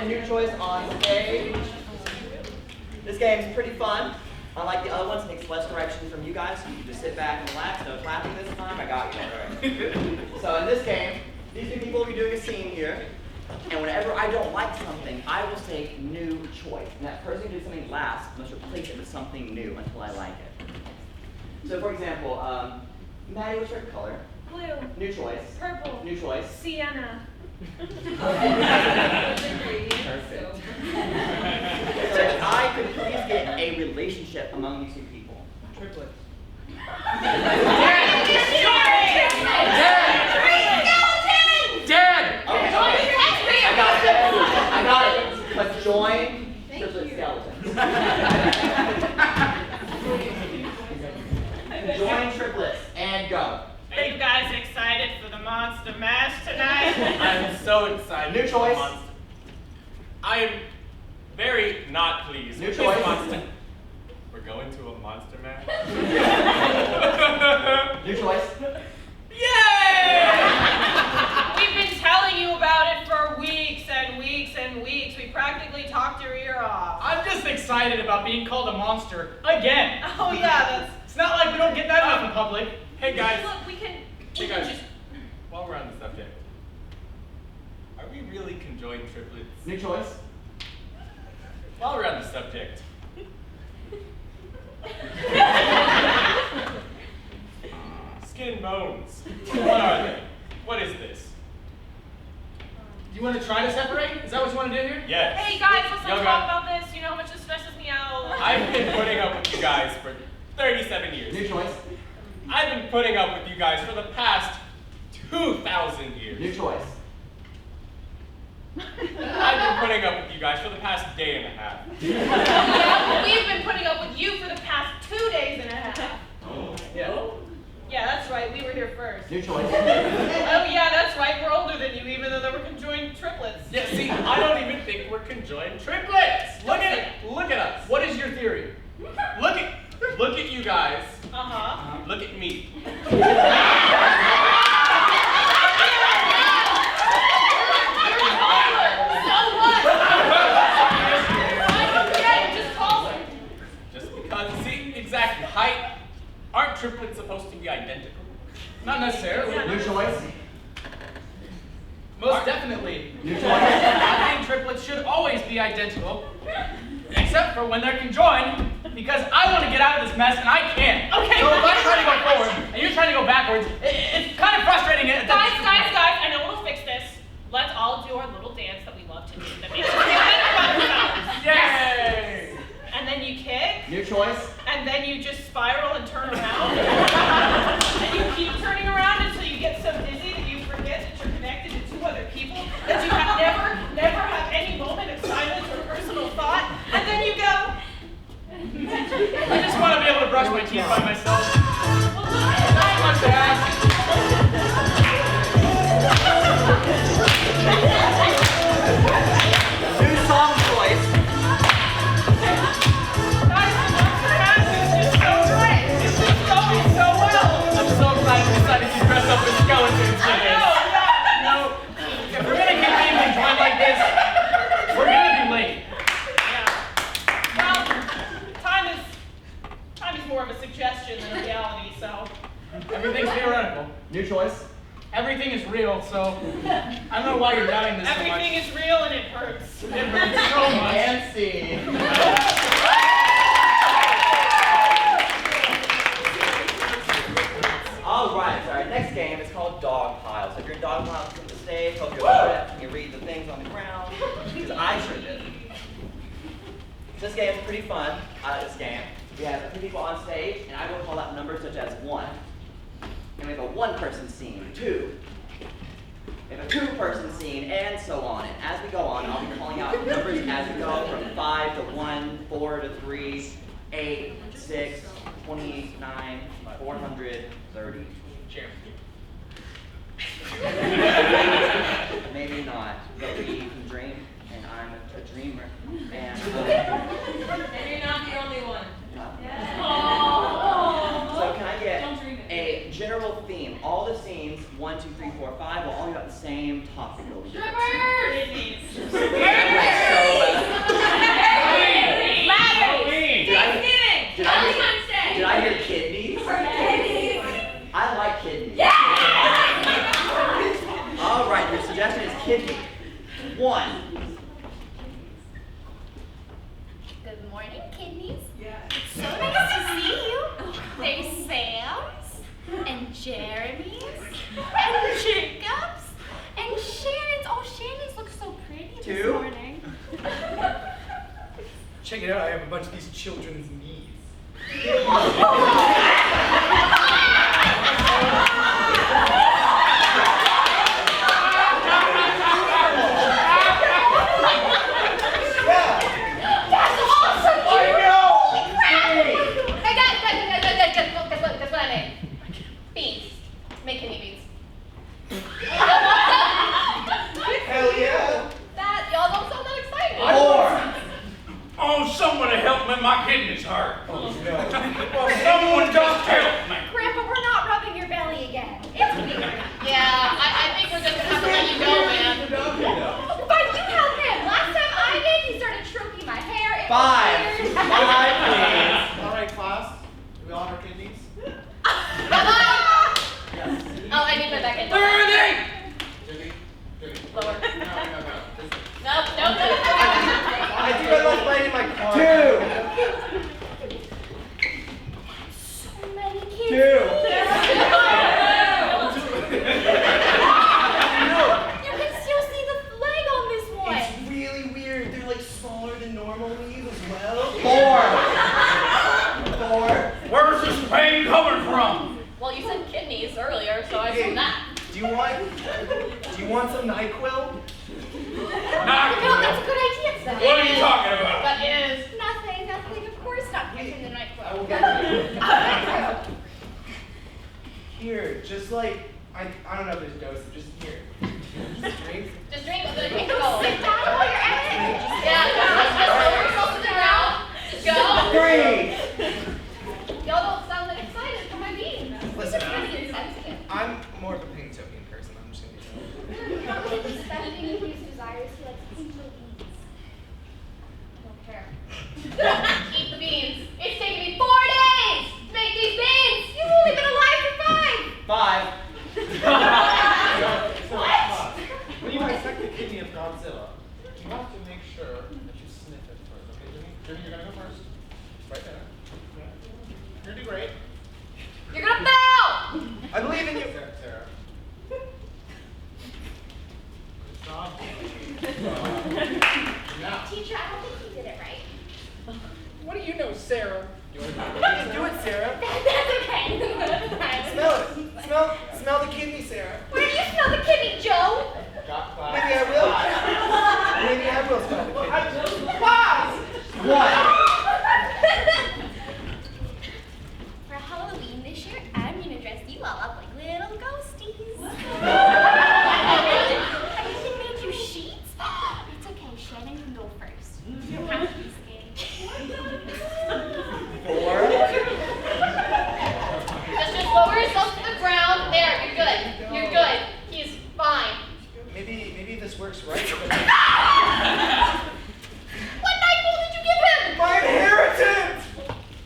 Speaker 2: new choice on stage. This game's pretty fun. Unlike the other ones, it takes less direction from you guys, so you can just sit back and relax. No clapping this time. I got you. All right. So in this game, these two people will be doing a scene here. And whenever I don't like something, I will say new choice. And that person who did something last must replace it with something new until I like it. So for example, Maddie, what's your color?
Speaker 4: Blue.
Speaker 2: New choice.
Speaker 4: Purple.
Speaker 2: New choice.
Speaker 4: Sienna.
Speaker 2: Perfect. So if I could please get a relationship among these two people.
Speaker 8: Triplet.
Speaker 3: Dead!
Speaker 2: Okay, okay. I got it. But join triplet skeletons. Join triplets and go.
Speaker 4: Are you guys excited for the Monster Mash tonight?
Speaker 5: I'm so excited.
Speaker 2: New choice.
Speaker 5: I am very not pleased.
Speaker 2: New
Speaker 5: with
Speaker 2: choice.
Speaker 5: this monster. We're going to a monster mash.
Speaker 2: New choice.
Speaker 5: Yay!
Speaker 4: We've been telling you about it for weeks and weeks and weeks. We practically talked your ear off.
Speaker 3: I'm just excited about being called a monster again.
Speaker 4: Oh yeah,
Speaker 3: It's not like we don't get that enough in public.
Speaker 5: Hey guys.
Speaker 4: Look, we can
Speaker 5: Hey guys. While we're on the subject, are we really conjoined triplets?
Speaker 2: New choice.
Speaker 5: While we're on the subject. Skin and bones. What are they? What is this?
Speaker 3: You want to try to separate? Is that what you want to do here?
Speaker 5: Yes.
Speaker 4: Hey guys, let's not
Speaker 5: Yoga.
Speaker 4: talk about this. You know how much this stresses me out.
Speaker 5: I've been putting up with you guys for 37 years.
Speaker 2: New choice.
Speaker 5: I've been putting up with you guys for the past 2,000 years.
Speaker 2: New choice.
Speaker 5: I've been putting up with you guys for the past day and a half.
Speaker 4: Yeah, we've been putting up with you for the past 2 days and a half.
Speaker 5: Yeah.
Speaker 4: Yeah, that's right. We were here first.
Speaker 2: New choice.
Speaker 4: Oh yeah, that's right. We're older than you, even though they were conjoined triplets.
Speaker 5: Yeah, see, I don't even think we're conjoined triplets. Look at it. Look at us.
Speaker 3: What is your theory?
Speaker 5: Look at you guys.
Speaker 4: Uh-huh.
Speaker 5: Look at me.
Speaker 4: Just taller.
Speaker 5: Just because, see, exactly, height. Aren't triplets supposed to be identical?
Speaker 3: Not necessarily.
Speaker 2: New choice.
Speaker 3: Most definitely.
Speaker 2: New choice.
Speaker 3: I think triplets should always be identical, except for when they're conjoined, because I want to get out of this mess and I can't.
Speaker 4: Okay.
Speaker 3: So if I try to go forward and you're trying to go backwards, it's kind of frustrating.
Speaker 4: Guys, I know what'll fix this. Let's all do our little dance that we love to do that makes us feel better about ourselves.
Speaker 3: Yay!
Speaker 4: And then you kick,
Speaker 2: New choice.
Speaker 4: and then you just spiral and turn around. And you keep turning around until you get so dizzy that you forget that you're connected to two other people, that you have never have any moment of silence or personal thought, and then you go.
Speaker 3: I just want to be able to brush my teeth by myself. Not much to ask.
Speaker 2: New song choice.
Speaker 4: Guys, the Monster Mash is just so great. It's just going so well.
Speaker 3: I'm so glad you decided to dress up as skeletons for
Speaker 4: I
Speaker 3: this.
Speaker 4: know, yeah.
Speaker 3: No, if we're gonna keep being conjoined like this, we're gonna be late.
Speaker 4: Yeah. Well, time is more of a suggestion than a reality, so.
Speaker 3: Everything's theoretical.
Speaker 2: New choice.
Speaker 3: Everything is real, so I don't know why you're doubting this so much.
Speaker 4: Everything is real and it hurts.
Speaker 3: It hurts so much.
Speaker 2: And scene. All right, so our next game is called Dog Pile. So if you're in Dog Pile, come to the stage, hope you're breath, and you read the things on the ground, because I sure did. This game is pretty fun. I like this game. We have 2 people on stage, and I will call out numbers such as 1. And we have a 1-person scene, 2. We have a 2-person scene, and so on. And as we go on, I'll be calling out numbers as we go from 5 to 1, 4 to 3, 8, 6, 29, 430. Maybe not, but we can dream, and I'm a dreamer. And
Speaker 11: you're not the only one.
Speaker 2: so can I get a general theme? All the scenes, 1, 2, 3, 4, 5, will all be about the same topic.
Speaker 4: Strippers!
Speaker 1: Jeremy's, and Jacob's, and Shannon's. Oh, Shannon's looks so pretty this
Speaker 2: 2.
Speaker 1: morning.
Speaker 8: Check it out, I have a bunch of these children's knees.
Speaker 1: That's awesome, dude! Holy crap! Hey, guess what I made? Beans. Make kidney beans.
Speaker 9: Hell yeah.
Speaker 1: Y'all don't sound that excited.
Speaker 2: 4.
Speaker 6: Oh, somebody help me, my kidneys hurt.
Speaker 9: Oh no.
Speaker 6: Well, someone just help me.
Speaker 1: Grandpa, we're not rubbing your belly again. It's weird. Yeah, I think we're just gonna have to let you go, man. But you help him. Last time I did, he started stroking my hair. It
Speaker 2: 5.
Speaker 1: was weird.
Speaker 2: 5, please.
Speaker 9: All right, class. Do we all have our kidneys?
Speaker 7: Oh, I need to put it back in.
Speaker 6: 30.
Speaker 7: Lower.
Speaker 9: No.
Speaker 7: Nope, nope, nope.
Speaker 9: I think I left mine in my car.
Speaker 2: 2.
Speaker 1: So many kids.
Speaker 2: 2.
Speaker 1: You can still see the flag on this one.
Speaker 9: It's really weird. They're like smaller than normal leaves as well.
Speaker 2: 4. 4.
Speaker 6: Where's this pain coming from?
Speaker 7: Well, you said kidneys earlier, so I assume that.
Speaker 9: Do you want some NyQuil?
Speaker 1: No, that's a good idea. That
Speaker 6: What are you
Speaker 1: is-
Speaker 6: talking about?
Speaker 1: That is nothing. Of course not. Using the night
Speaker 9: I will
Speaker 1: club.
Speaker 9: get it. Here, just like I don't know if there's dosage, just here. Just drink.
Speaker 7: Just drink with it.
Speaker 1: Don't
Speaker 7: Go.
Speaker 1: sit down while you're at it.
Speaker 7: Yeah, just lower yourself to the ground. Just go.
Speaker 2: 3.
Speaker 1: Y'all don't sound that excited for my beans.
Speaker 9: Listen,
Speaker 1: This is pretty insensitive.
Speaker 9: I'm more of a Pingtopian person. I'm just gonna be
Speaker 1: Not really respecting his desires. He likes pinto beans. I don't care. Eat the beans. It's taken me 4 days to make these beans. You've only been alive for 5.
Speaker 2: 5.
Speaker 1: What?
Speaker 9: When you dissect the kidney of Godzilla, you have to make sure that you sniff it first. Okay, Jimmy? Jimmy, you're gonna go first. Right there. You're gonna do great.
Speaker 1: You're gonna fail.
Speaker 9: I believe in you. Sarah. Good job. Now.
Speaker 1: Teacher, I don't think he did it right.
Speaker 8: What do you know, Sarah?
Speaker 9: You can do it, Sarah.
Speaker 1: That's okay. That's fine.
Speaker 9: Smell it. Smell the kidney, Sarah.
Speaker 1: Where do you smell the kidney, Joe?
Speaker 9: Maybe I will. Maybe I will smell the kidney.
Speaker 1: For Halloween this year, I'm gonna dress you all up like little ghosties. I even made you sheets. It's okay, Shannon can go first. You don't have to be scared.
Speaker 2: 4.
Speaker 7: Just lower yourself to the ground. There, you're good. You're good. He's fine.
Speaker 9: Maybe this works right.
Speaker 1: What NyQuil did you give him?
Speaker 9: My inheritance!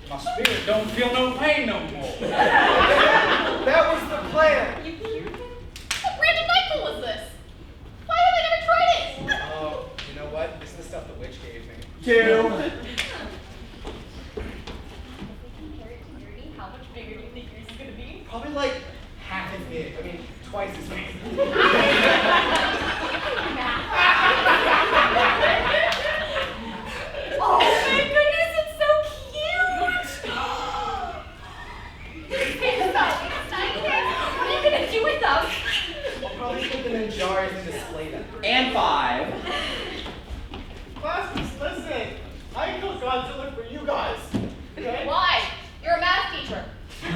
Speaker 6: My spirit don't feel no pain no more.
Speaker 9: That was the plan.
Speaker 7: You cured him? What brand of NyQuil was this? Why have I never tried it?
Speaker 9: Oh, you know what? This is the stuff the witch gave me.
Speaker 2: 2.
Speaker 7: If we compare it to Dirty, how much bigger do you think yours is gonna be?
Speaker 9: Probably like half as big. I mean, twice as big.
Speaker 1: Oh my goodness, it's so cute! What are you gonna do with them?
Speaker 9: I'll probably put them in jars and display them.
Speaker 2: And 5.
Speaker 9: Class, listen. I killed Godzilla for you guys. Okay?
Speaker 7: Why? You're a math teacher.
Speaker 9: She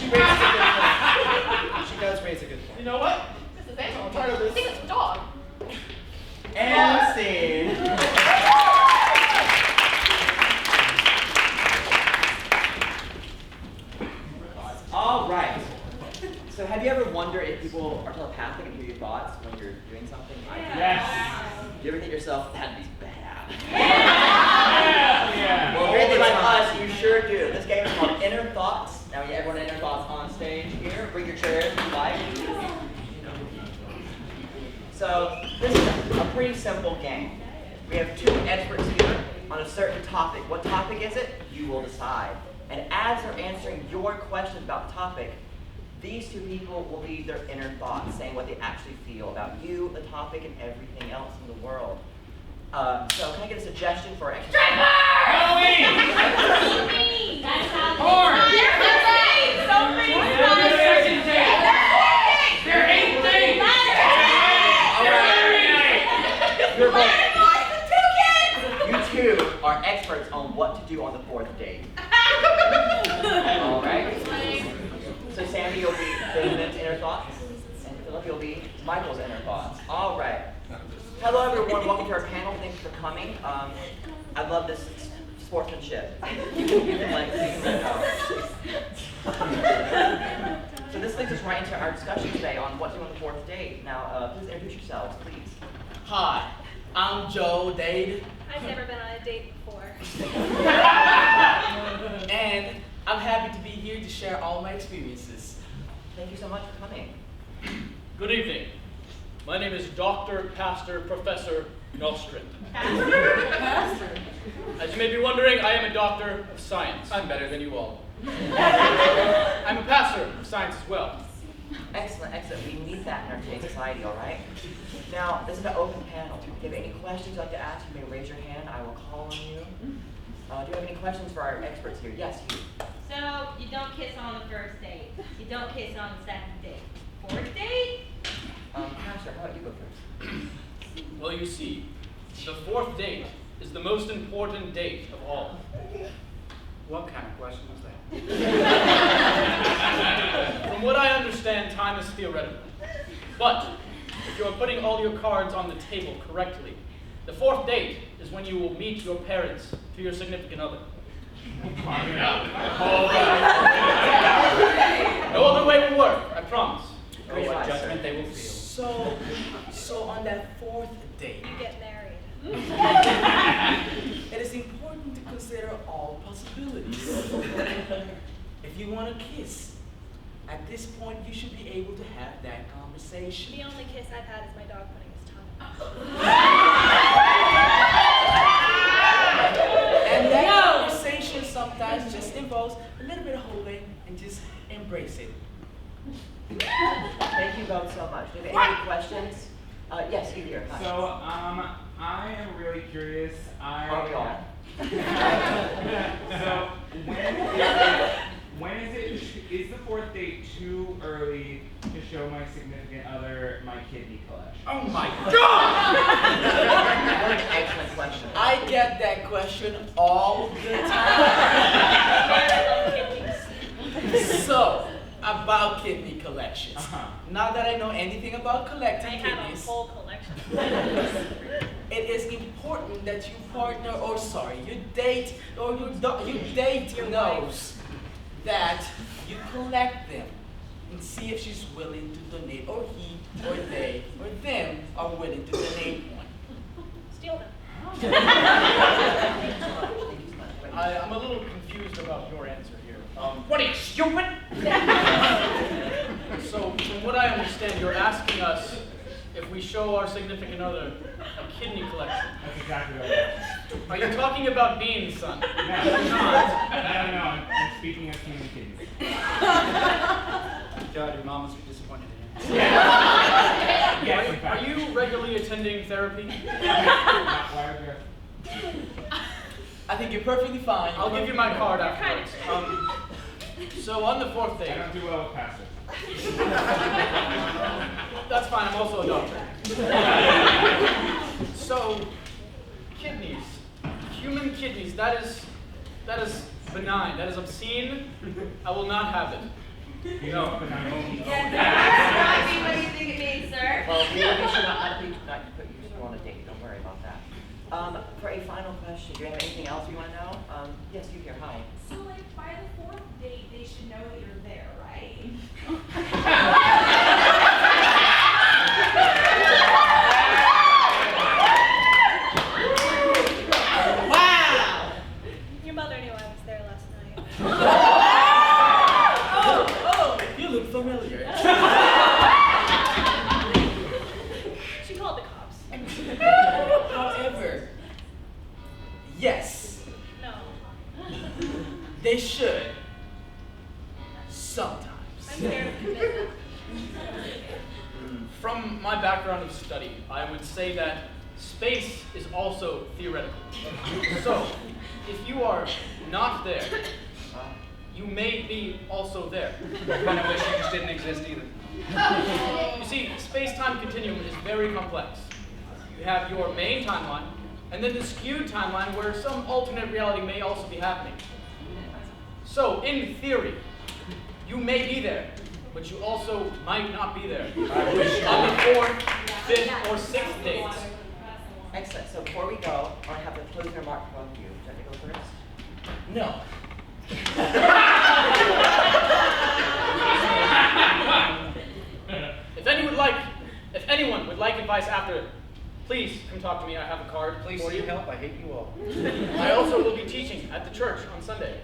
Speaker 9: raises a good point. She does raise a good point.
Speaker 5: You know what?
Speaker 7: This is
Speaker 9: I'm
Speaker 7: animal.
Speaker 9: tired of
Speaker 7: I
Speaker 9: this.
Speaker 7: think it's a dog.
Speaker 2: And scene. All right. So have you ever wondered if people are telepathic and hear your thoughts when you're doing something?
Speaker 6: Yes.
Speaker 2: Do you ever think to yourself, that'd be bad?
Speaker 6: Yeah.
Speaker 2: Well, if you're anything like us, you sure do. This game is called Inner Thoughts. Now, everyone Inner Thoughts on stage here. Bring your chairs if you like. So, this is a pretty simple game. We have 2 experts here on a certain topic. What topic is it? You will decide. And as they're answering your questions about the topic, these two people will leave their inner thoughts, saying what they actually feel about you, the topic, and everything else in the world. So can I get a suggestion for extra?
Speaker 10: Halloween! That's Halloween.
Speaker 3: They're 8 days!
Speaker 2: You two are experts on what to do on the 4th date. All right. So Sammy, you'll be Benjamin's inner thoughts, and Philip, you'll be Michael's inner thoughts. All right. Hello, everyone. Welcome to our panel. Thanks for coming. I love this sportsmanship. So this leads us right into our discussion today on what to do on the 4th date. Now, please introduce yourselves, please.
Speaker 8: Hi, I'm Joe Dade.
Speaker 10: I've never been on a date before.
Speaker 8: And I'm happy to be here to share all my experiences.
Speaker 2: Thank you so much for coming.
Speaker 3: Good evening. My name is Dr. Pastor Professor Nostrand. As you may be wondering, I am a doctor of science. I'm better than you all. I'm a pastor of science as well.
Speaker 2: Excellent, excellent. We need that in our today's society, all right? Now, this is an open panel. If you have any questions you'd like to ask, you may raise your hand. I will call on you. Do you have any questions for our experts here? Yes, you.
Speaker 12: So, you don't kiss on the 1st date. You don't kiss on the 2nd date. 4th date?
Speaker 2: Pastor, how about you go first?
Speaker 3: Well, you see, the 4th date is the most important date of all. What kind of question was that? From what I understand, time is theoretical. But if you are putting all your cards on the table correctly, the 4th date is when you will meet your parents to your significant other. No other way will work, I promise. Oh, what judgment they will feel.
Speaker 8: So on that 4th date,
Speaker 10: You get married.
Speaker 8: it is important to consider all possibilities. If you want to kiss, at this point you should be able to have that conversation.
Speaker 10: The only kiss I've had is my dog putting his tongue out.
Speaker 8: And that conversation sometimes just involves a little bit of holding and just embrace it.
Speaker 2: Thank you both so much. Do you have any questions? Yes, you here. Hi.
Speaker 13: So, I am really curious.
Speaker 2: Are we all?
Speaker 13: So, when is the 4th date too early to show my significant other my kidney collection?
Speaker 8: Oh my God!
Speaker 2: What an excellent question.
Speaker 8: I get that question all the time. So, about kidney collections. Not that I know anything about collecting
Speaker 10: I
Speaker 8: kidneys.
Speaker 10: have a whole collection.
Speaker 8: It is important that your partner, or sorry, your date, or your date knows that you collect them and see if she's willing to donate, or he, or they, or them are willing to donate one.
Speaker 10: Steal them.
Speaker 3: I'm a little confused about your answer here. What are you, stupid? So, from what I understand, you're asking us if we show our significant other a kidney collection.
Speaker 13: That's exactly what it is.
Speaker 3: Are you talking about beans, son?
Speaker 13: No, I'm not. No, I'm speaking of human kidneys.
Speaker 3: God, your mom must be disappointed in you.
Speaker 13: Yes, in
Speaker 3: Are
Speaker 13: fact.
Speaker 3: you regularly attending therapy?
Speaker 13: Why would you?
Speaker 8: I think you're perfectly fine.
Speaker 3: I'll give you my card
Speaker 10: You're kind
Speaker 3: afterwards. So on the 4th
Speaker 13: I
Speaker 3: date,
Speaker 13: don't do well with pastors.
Speaker 3: that's fine, I'm also a doctor. So, kidneys, human kidneys, that is benign, that is obscene. I will not have it.
Speaker 13: You know, but I'm only.
Speaker 12: Yes, that's not what you think it means, sir.
Speaker 2: Well, we should not put you on a date. Don't worry about that. For a final question, do you have anything else you want to know? Yes, you here. Hi.
Speaker 12: So, like, by the 4th date, they should know that you're there, right?
Speaker 8: Wow!
Speaker 10: Your mother knew I was there last night.
Speaker 8: Oh, you look familiar.
Speaker 10: She called the cops.
Speaker 8: However, yes,
Speaker 10: No.
Speaker 8: they It should. Sometimes.
Speaker 4: I'm scared of commitment.
Speaker 3: From my background of study, I would say that space is also theoretical. So, if you are not there, you may be also there. I kind of wish you just didn't exist either. You see, space-time continuum is very complex. You have your main timeline, and then the skewed timeline where some alternate reality may also be happening. So, in theory, you may be there, but you also might not be there. On the 4th, 5th, or 6th dates.
Speaker 2: Excellent. So before we go, I have a closing remark from you. Would you like to go first?
Speaker 8: No.
Speaker 3: If anyone would like advice after, please come talk to me. I have a card.
Speaker 14: Please
Speaker 3: for
Speaker 14: seek
Speaker 3: you.
Speaker 14: help. I hate you all.
Speaker 3: I also will be teaching at the church on Sunday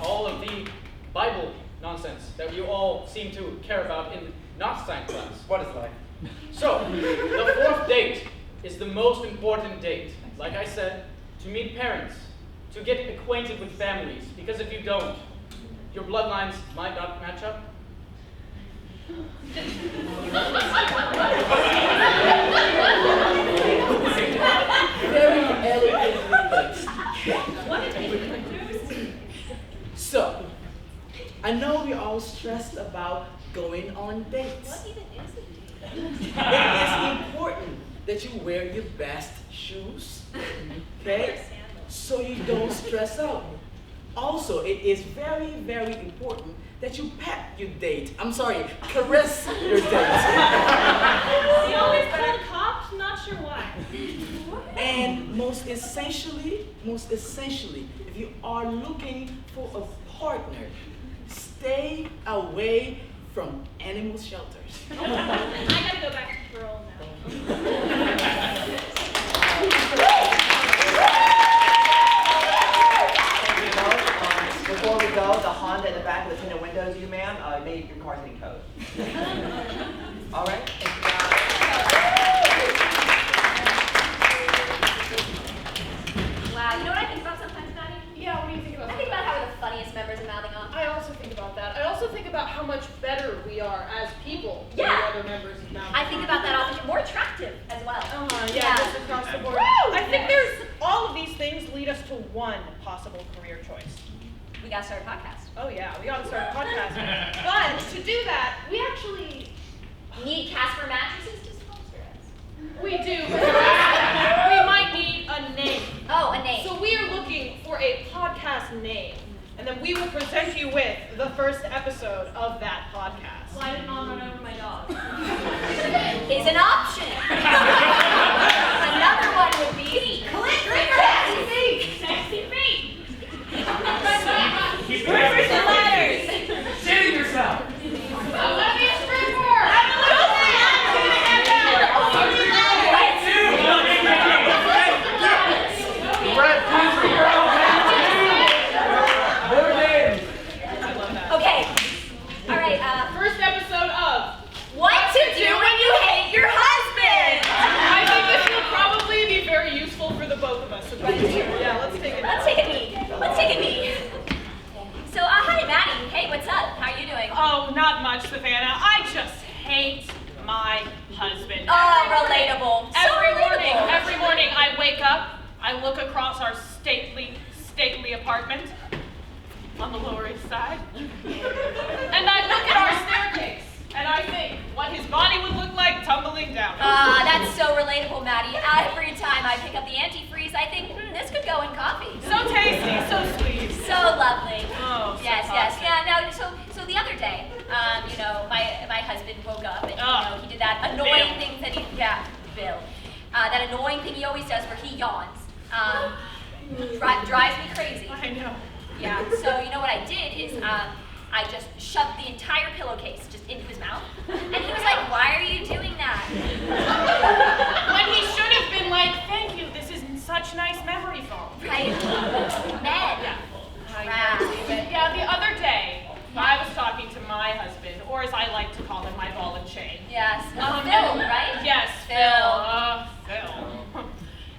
Speaker 3: all of the Bible nonsense that you all seem to care about in not science class.
Speaker 14: What is life?
Speaker 3: So, the 4th date is the most important date. Like I said, to meet parents, to get acquainted with families, because if you don't, your bloodlines might not match up.
Speaker 8: Very elegantly. So, I know we're all stressed about going on dates.
Speaker 7: What even is a date?
Speaker 8: It is important that you wear your best shoes, okay? So you don't stress out. Also, it is very, very important that you pet your date. I'm sorry, caress your date.
Speaker 4: He always called cops, not sure why.
Speaker 8: And most essentially, if you are looking for a partner, stay away from animal shelters.
Speaker 4: I gotta go back to parole now.
Speaker 2: Before we go, the Honda in the back with the tinted windows, you ma'am, made your car's getting code. All right. Thank you, guys.
Speaker 7: Wow, you know what I think about sometimes, Maddie?
Speaker 1: Yeah, what do you think about
Speaker 7: I think about how we're the funniest members of Mouthing Off.
Speaker 4: I also think about that. I also think about how much better we are as people than
Speaker 7: Yeah.
Speaker 4: the other members of Mouthing
Speaker 7: I think about that often. More attractive as well.
Speaker 4: Yeah, just across the board.
Speaker 7: Woo!
Speaker 4: I think there's all of these things lead us to one possible career choice.
Speaker 7: We gotta start a podcast.
Speaker 4: Oh yeah, we ought to start a podcast. But to do that, we actually
Speaker 7: Need Casper mattresses to sponsor us.
Speaker 4: we do. We might need a name.
Speaker 7: Oh, a name.
Speaker 4: So we are looking for a podcast name, and then we will present you with the first episode of that podcast.
Speaker 7: Why did Mom run over my dog? Is an option. Another one would be Sexy Feet. Sexy Feet.
Speaker 3: Keep
Speaker 7: Strippers and ladders.
Speaker 3: Sitting yourself.
Speaker 1: Let me a stripper!
Speaker 7: Okay. All right.
Speaker 4: First episode of
Speaker 7: What to do when you hate your husband?
Speaker 4: I think this will probably be very useful for the both of us. Yeah, let's take it.
Speaker 7: Let's take a knee. Let's take a knee. So, hi, Maddie. Hey, what's up? How are you doing?
Speaker 4: Oh, not much, Savannah. I just hate my husband.
Speaker 7: Oh, relatable. So
Speaker 4: Every morning I wake up, I look across our stately apartment on the Lower East Side, and I look at our staircase, and I think what his body would look like tumbling down.
Speaker 7: That's so relatable, Maddie. Every time I pick up the antifreeze, I think, this could go in coffee.
Speaker 4: So tasty, so sweet.
Speaker 7: So lovely.
Speaker 4: Oh, so
Speaker 7: yes.
Speaker 4: toxic.
Speaker 7: Yeah, no, so the other day, my husband woke up and, he did that annoying thing that Bill. That annoying thing he always does where he yawns. Drives me crazy.
Speaker 4: I know.
Speaker 7: Yeah, so you know what I did is I just shoved the entire pillowcase just into his mouth. And he was like, why are you doing that?
Speaker 4: When he should have been like, thank you, this is such nice memory foam.
Speaker 7: Right? Men.
Speaker 4: Yeah, the other day, I was talking to my husband, or as I like to call him, my ball and chain.
Speaker 7: Yes. Phil, right?
Speaker 4: Yes,
Speaker 7: Phil.
Speaker 4: Phil.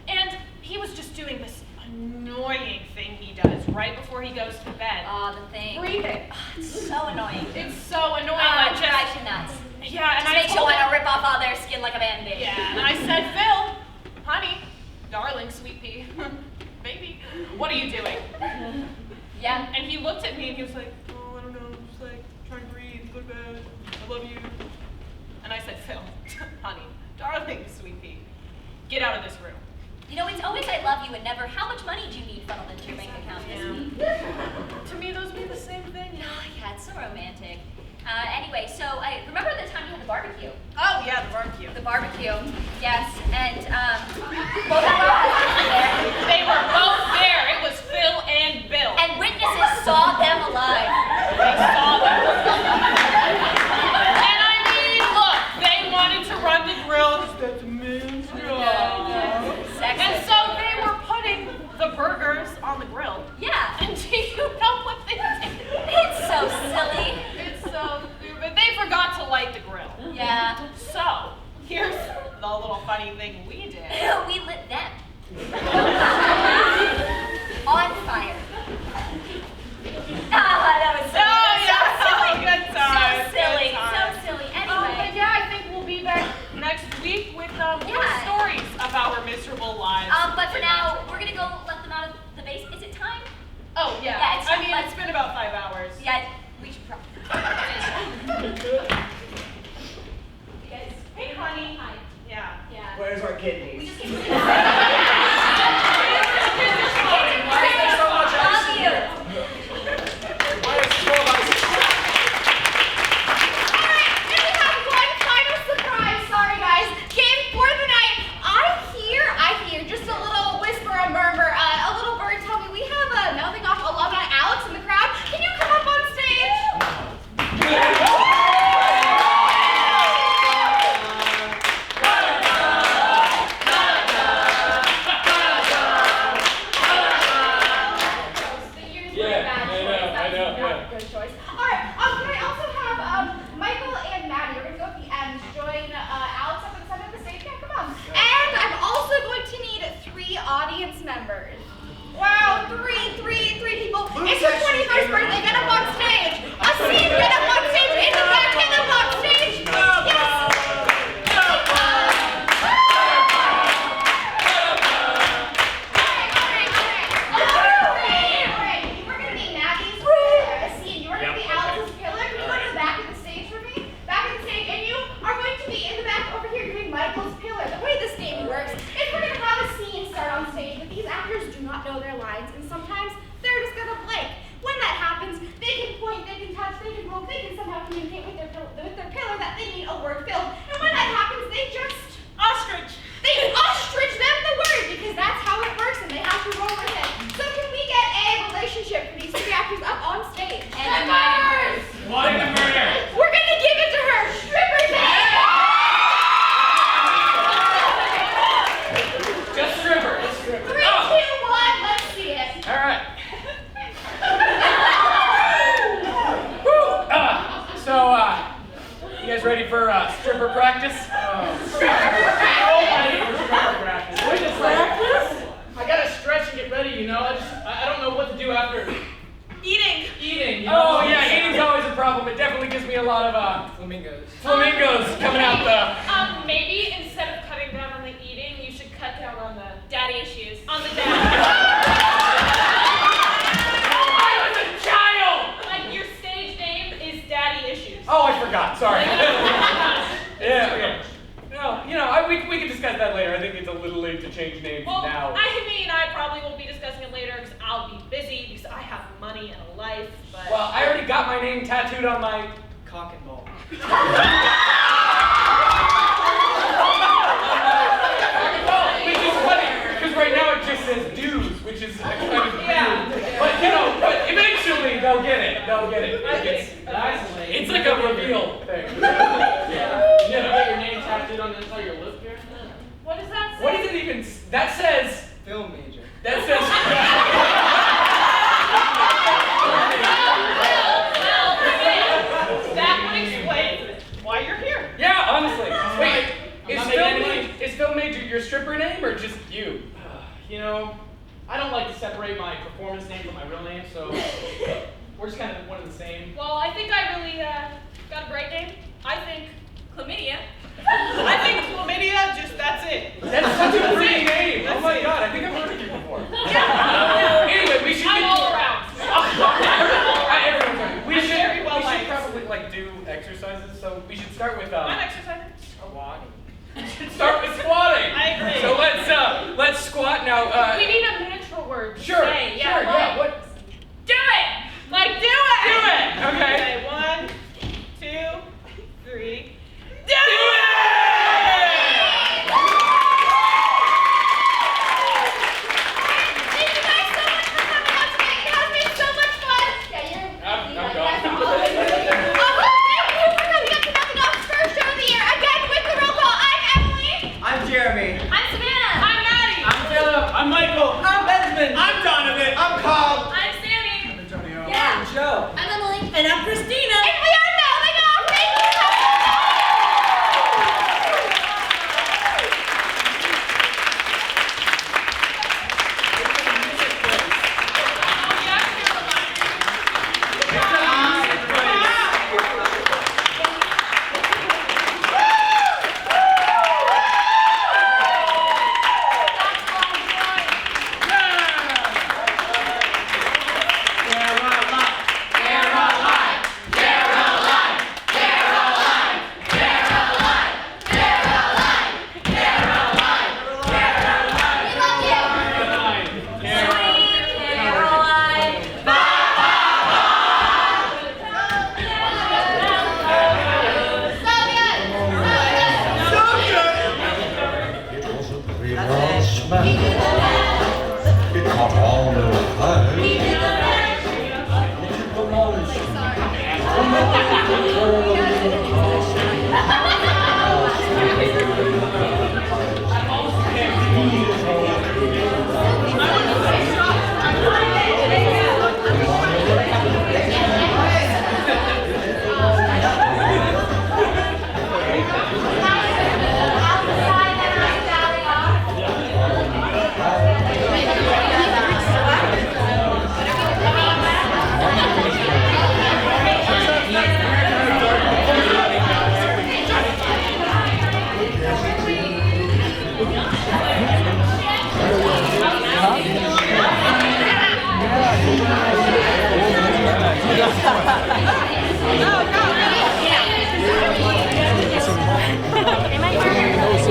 Speaker 4: And he was just doing this annoying thing he does right before he goes to bed.
Speaker 7: Oh, the thing.
Speaker 4: Breathe it.
Speaker 7: It's so annoying.
Speaker 4: It's so annoying.
Speaker 7: Oh,
Speaker 4: I
Speaker 7: it drives you nuts.
Speaker 4: Yeah, and
Speaker 7: Just
Speaker 4: I
Speaker 7: makes you
Speaker 4: told
Speaker 7: want
Speaker 4: him.
Speaker 7: to rip off all their skin like a Band-Aid.
Speaker 4: Yeah, and I said, Phil, honey, darling, sweet pea, baby, what are you doing?
Speaker 7: Yeah.
Speaker 4: And he looked at me and he was like, oh, I don't know, just like trying to breathe, go to bed, I love you. And I said, Phil, honey, darling, sweet pea, get out of this room.
Speaker 7: You know, it's always I love you and never how much money do you need funneled into your bank account this week?
Speaker 4: To me, those mean the same thing.
Speaker 7: Oh, yeah, it's so romantic. Anyway, so I remember the time you had the barbecue.
Speaker 4: Oh, yeah, the barbecue.
Speaker 7: The barbecue, yes, and both of our husbands were there.
Speaker 4: They were both there. It was Phil and Bill.
Speaker 7: And witnesses saw them alive.
Speaker 4: They saw them. And I mean, look, they wanted to run the grill. That's a man's job. And so they were putting the burgers on the grill.
Speaker 7: Yeah.
Speaker 4: And do you know what they did?
Speaker 7: It's so silly.
Speaker 4: It's so stupid. They forgot to light the grill.
Speaker 7: Yeah.
Speaker 4: So, here's the little funny thing we did.
Speaker 7: We lit them. On fire. Ah, that was so,
Speaker 4: Oh, yeah,
Speaker 7: so silly.
Speaker 4: good time.
Speaker 7: So silly.
Speaker 4: Good time.
Speaker 7: So silly.
Speaker 4: But
Speaker 7: Anyway.
Speaker 4: yeah, I think we'll be back next week with more stories of our miserable lives.
Speaker 7: But for now, we're gonna go let them out of the base. Is it time?
Speaker 4: Oh, yeah.
Speaker 7: Yeah, it's
Speaker 4: I mean,
Speaker 7: time.
Speaker 4: it's been about 5 hours.
Speaker 7: Yeah, we should probably.
Speaker 4: Hey, honey.
Speaker 7: Hi.
Speaker 4: Yeah.
Speaker 7: Yeah.
Speaker 2: Where's our kidneys?
Speaker 7: We just get
Speaker 2: Thanks so much,
Speaker 7: Love you.
Speaker 2: Why is this all about
Speaker 1: Alright, and we have one final surprise. Sorry, guys. Game for the night. I hear just a little whisper, a murmur, a little bird tell me we have a Melting Off alumni Alex in the crowd. Can you come up on stage? Good choice. All right. Can I also have Michael and Maddie? We're gonna go at the end. Join Alex up at the center of the stage. Yeah, come on. And I'm also going to need 3 audience members. Wow, three people. It's your 21st birthday. Get up on stage. A scene. Get up on stage. In the back. Get up on stage. Yes. Michael's pillar. The way this game works is we're going to have a scene start on stage, but these actors do not know their lines, and sometimes they're just going to blank. When that happens, they can point, they can touch, they can poke, they can somehow communicate with their pillar that they need a word filled. And when that happens, they just ostrich. They ostrich them the word because that's how it works, and they have to roll with it. So can we get a relationship for these 3 actors up on stage? And murders!
Speaker 13: What is a murder?
Speaker 1: We're going to give it to her. Strippers name!
Speaker 3: Just stripper.
Speaker 1: 3, 2, 1, let's see it.
Speaker 3: All right. You guys ready for stripper practice?
Speaker 5: I gotta stretch and get ready, you know. I don't know what to do after
Speaker 4: Eating.
Speaker 5: eating. You know?
Speaker 3: Oh yeah, eating's always a problem. It definitely gives me a lot of
Speaker 5: Flamingos.
Speaker 3: flamingos coming out the.
Speaker 4: Maybe instead of cutting down on the eating, you should cut down on the
Speaker 10: Daddy issues.
Speaker 4: on the dad.
Speaker 3: I was a child.
Speaker 4: Like your stage name is Daddy Issues.
Speaker 3: Oh, I forgot. Sorry. Yeah. Okay. No, you know, we can discuss that later. I think it's a little late to change names
Speaker 4: Well,
Speaker 3: now.
Speaker 4: I mean, I probably won't be discussing it later because I'll be busy because I have money and a life. But
Speaker 3: Well, I already got my name tattooed on my.
Speaker 5: Cock and ball.
Speaker 3: Which is funny, because right now it just says dues, which is kind of weird. But you know, but eventually they'll get it. They'll get it. It's like a reveal thing.
Speaker 5: Yeah. You get your name tattooed on the inside of your lip here?
Speaker 4: what does that say?
Speaker 3: What is it even? That says.
Speaker 5: Film major.
Speaker 3: That says.
Speaker 4: That would explain why you're here.
Speaker 3: Yeah, honestly. Wait,
Speaker 5: I'm not making any money.
Speaker 3: is film major your stripper name or just you?
Speaker 5: You know, I don't like to separate my performance name from my real name, so we're just kind of one and the same.
Speaker 4: Well, I think I really got a great name. I think
Speaker 7: Chlamydia.
Speaker 4: I think chlamydia, just that's it.
Speaker 3: That's such a pretty
Speaker 4: it.
Speaker 3: name.
Speaker 4: That's
Speaker 3: Oh my
Speaker 4: it.
Speaker 3: god, I think I've heard of you before.
Speaker 5: Anyway, we should
Speaker 4: I'm
Speaker 5: get
Speaker 4: all around.
Speaker 3: We
Speaker 4: I'm
Speaker 3: should,
Speaker 4: very well
Speaker 3: we should
Speaker 4: liked.
Speaker 3: probably like do exercises. So we should start with
Speaker 4: I'm exercising.
Speaker 3: squatting. We should start with squatting.
Speaker 4: I agree.
Speaker 3: So let's squat now.
Speaker 4: We need a mantra word. To
Speaker 3: Sure.
Speaker 4: say.
Speaker 3: Sure.
Speaker 4: Like,
Speaker 3: Yeah. What?
Speaker 4: do it. Like do it.
Speaker 3: Do it. Okay.
Speaker 4: Okay. 1, 2, 3. Do it.
Speaker 1: Thank you guys so much for coming out tonight. It has been so much fun. Yeah,
Speaker 3: I'm gone.
Speaker 1: thank you for coming up to Nothing Off's first show of the year. Again, with the roll call, I'm Emily.
Speaker 2: I'm Jeremy.
Speaker 7: I'm Savannah.
Speaker 4: I'm Maddie.
Speaker 3: I'm Philip. I'm Michael.
Speaker 2: I'm Benjamin.
Speaker 5: I'm Donovan.
Speaker 2: I'm Cobb.
Speaker 7: I'm Sammy.
Speaker 9: Antonio.
Speaker 7: Yeah.
Speaker 2: I'm Joe.
Speaker 7: I'm Emily.
Speaker 11: And I'm Christina.
Speaker 1: And we are Nothing Off. Thank you so much.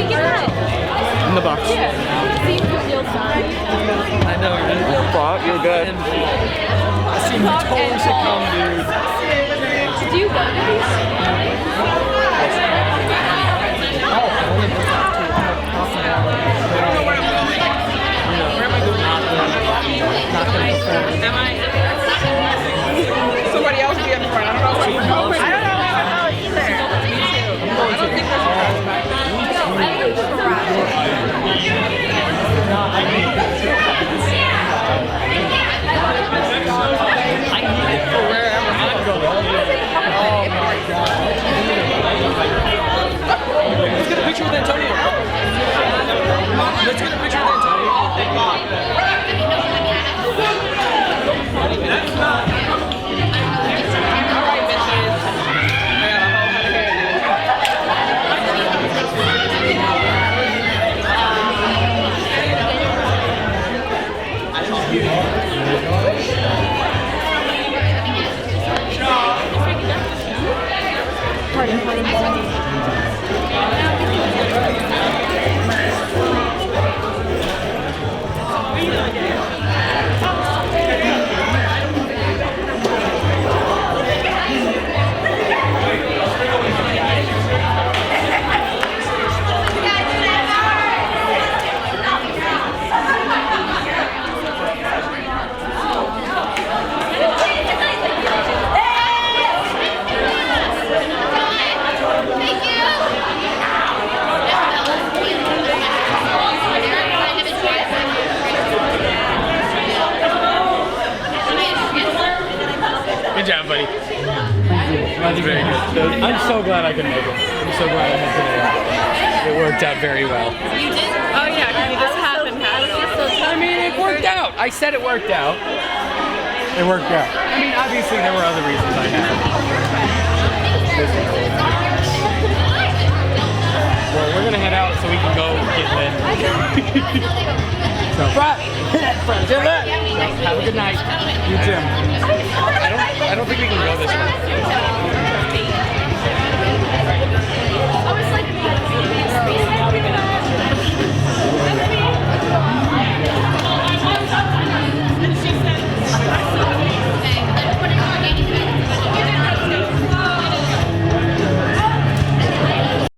Speaker 14: In the box. I know, you're good. I see you totally should come, dude.
Speaker 10: Do you go to these?
Speaker 11: Somebody else be up front. I don't know where you're going. I don't know either. I don't think there's a garage back there.
Speaker 14: For wherever I'm going. Oh my god. Let's get a picture with Antonio. Let's get a picture with Antonio.
Speaker 11: Alright, bitches. I got a whole head of hair, dude.
Speaker 14: Good job, buddy. That's very good. I'm so glad I could make it. I'm so glad I had today. It worked out very well.
Speaker 11: You did? Oh yeah, this happened.
Speaker 14: I mean, it worked out. I said it worked out. It worked out. I mean, obviously there were other reasons I had. Well, we're gonna head out so we can go get lit. So, get lit. So, have a good night. You too. I don't think we can go this way.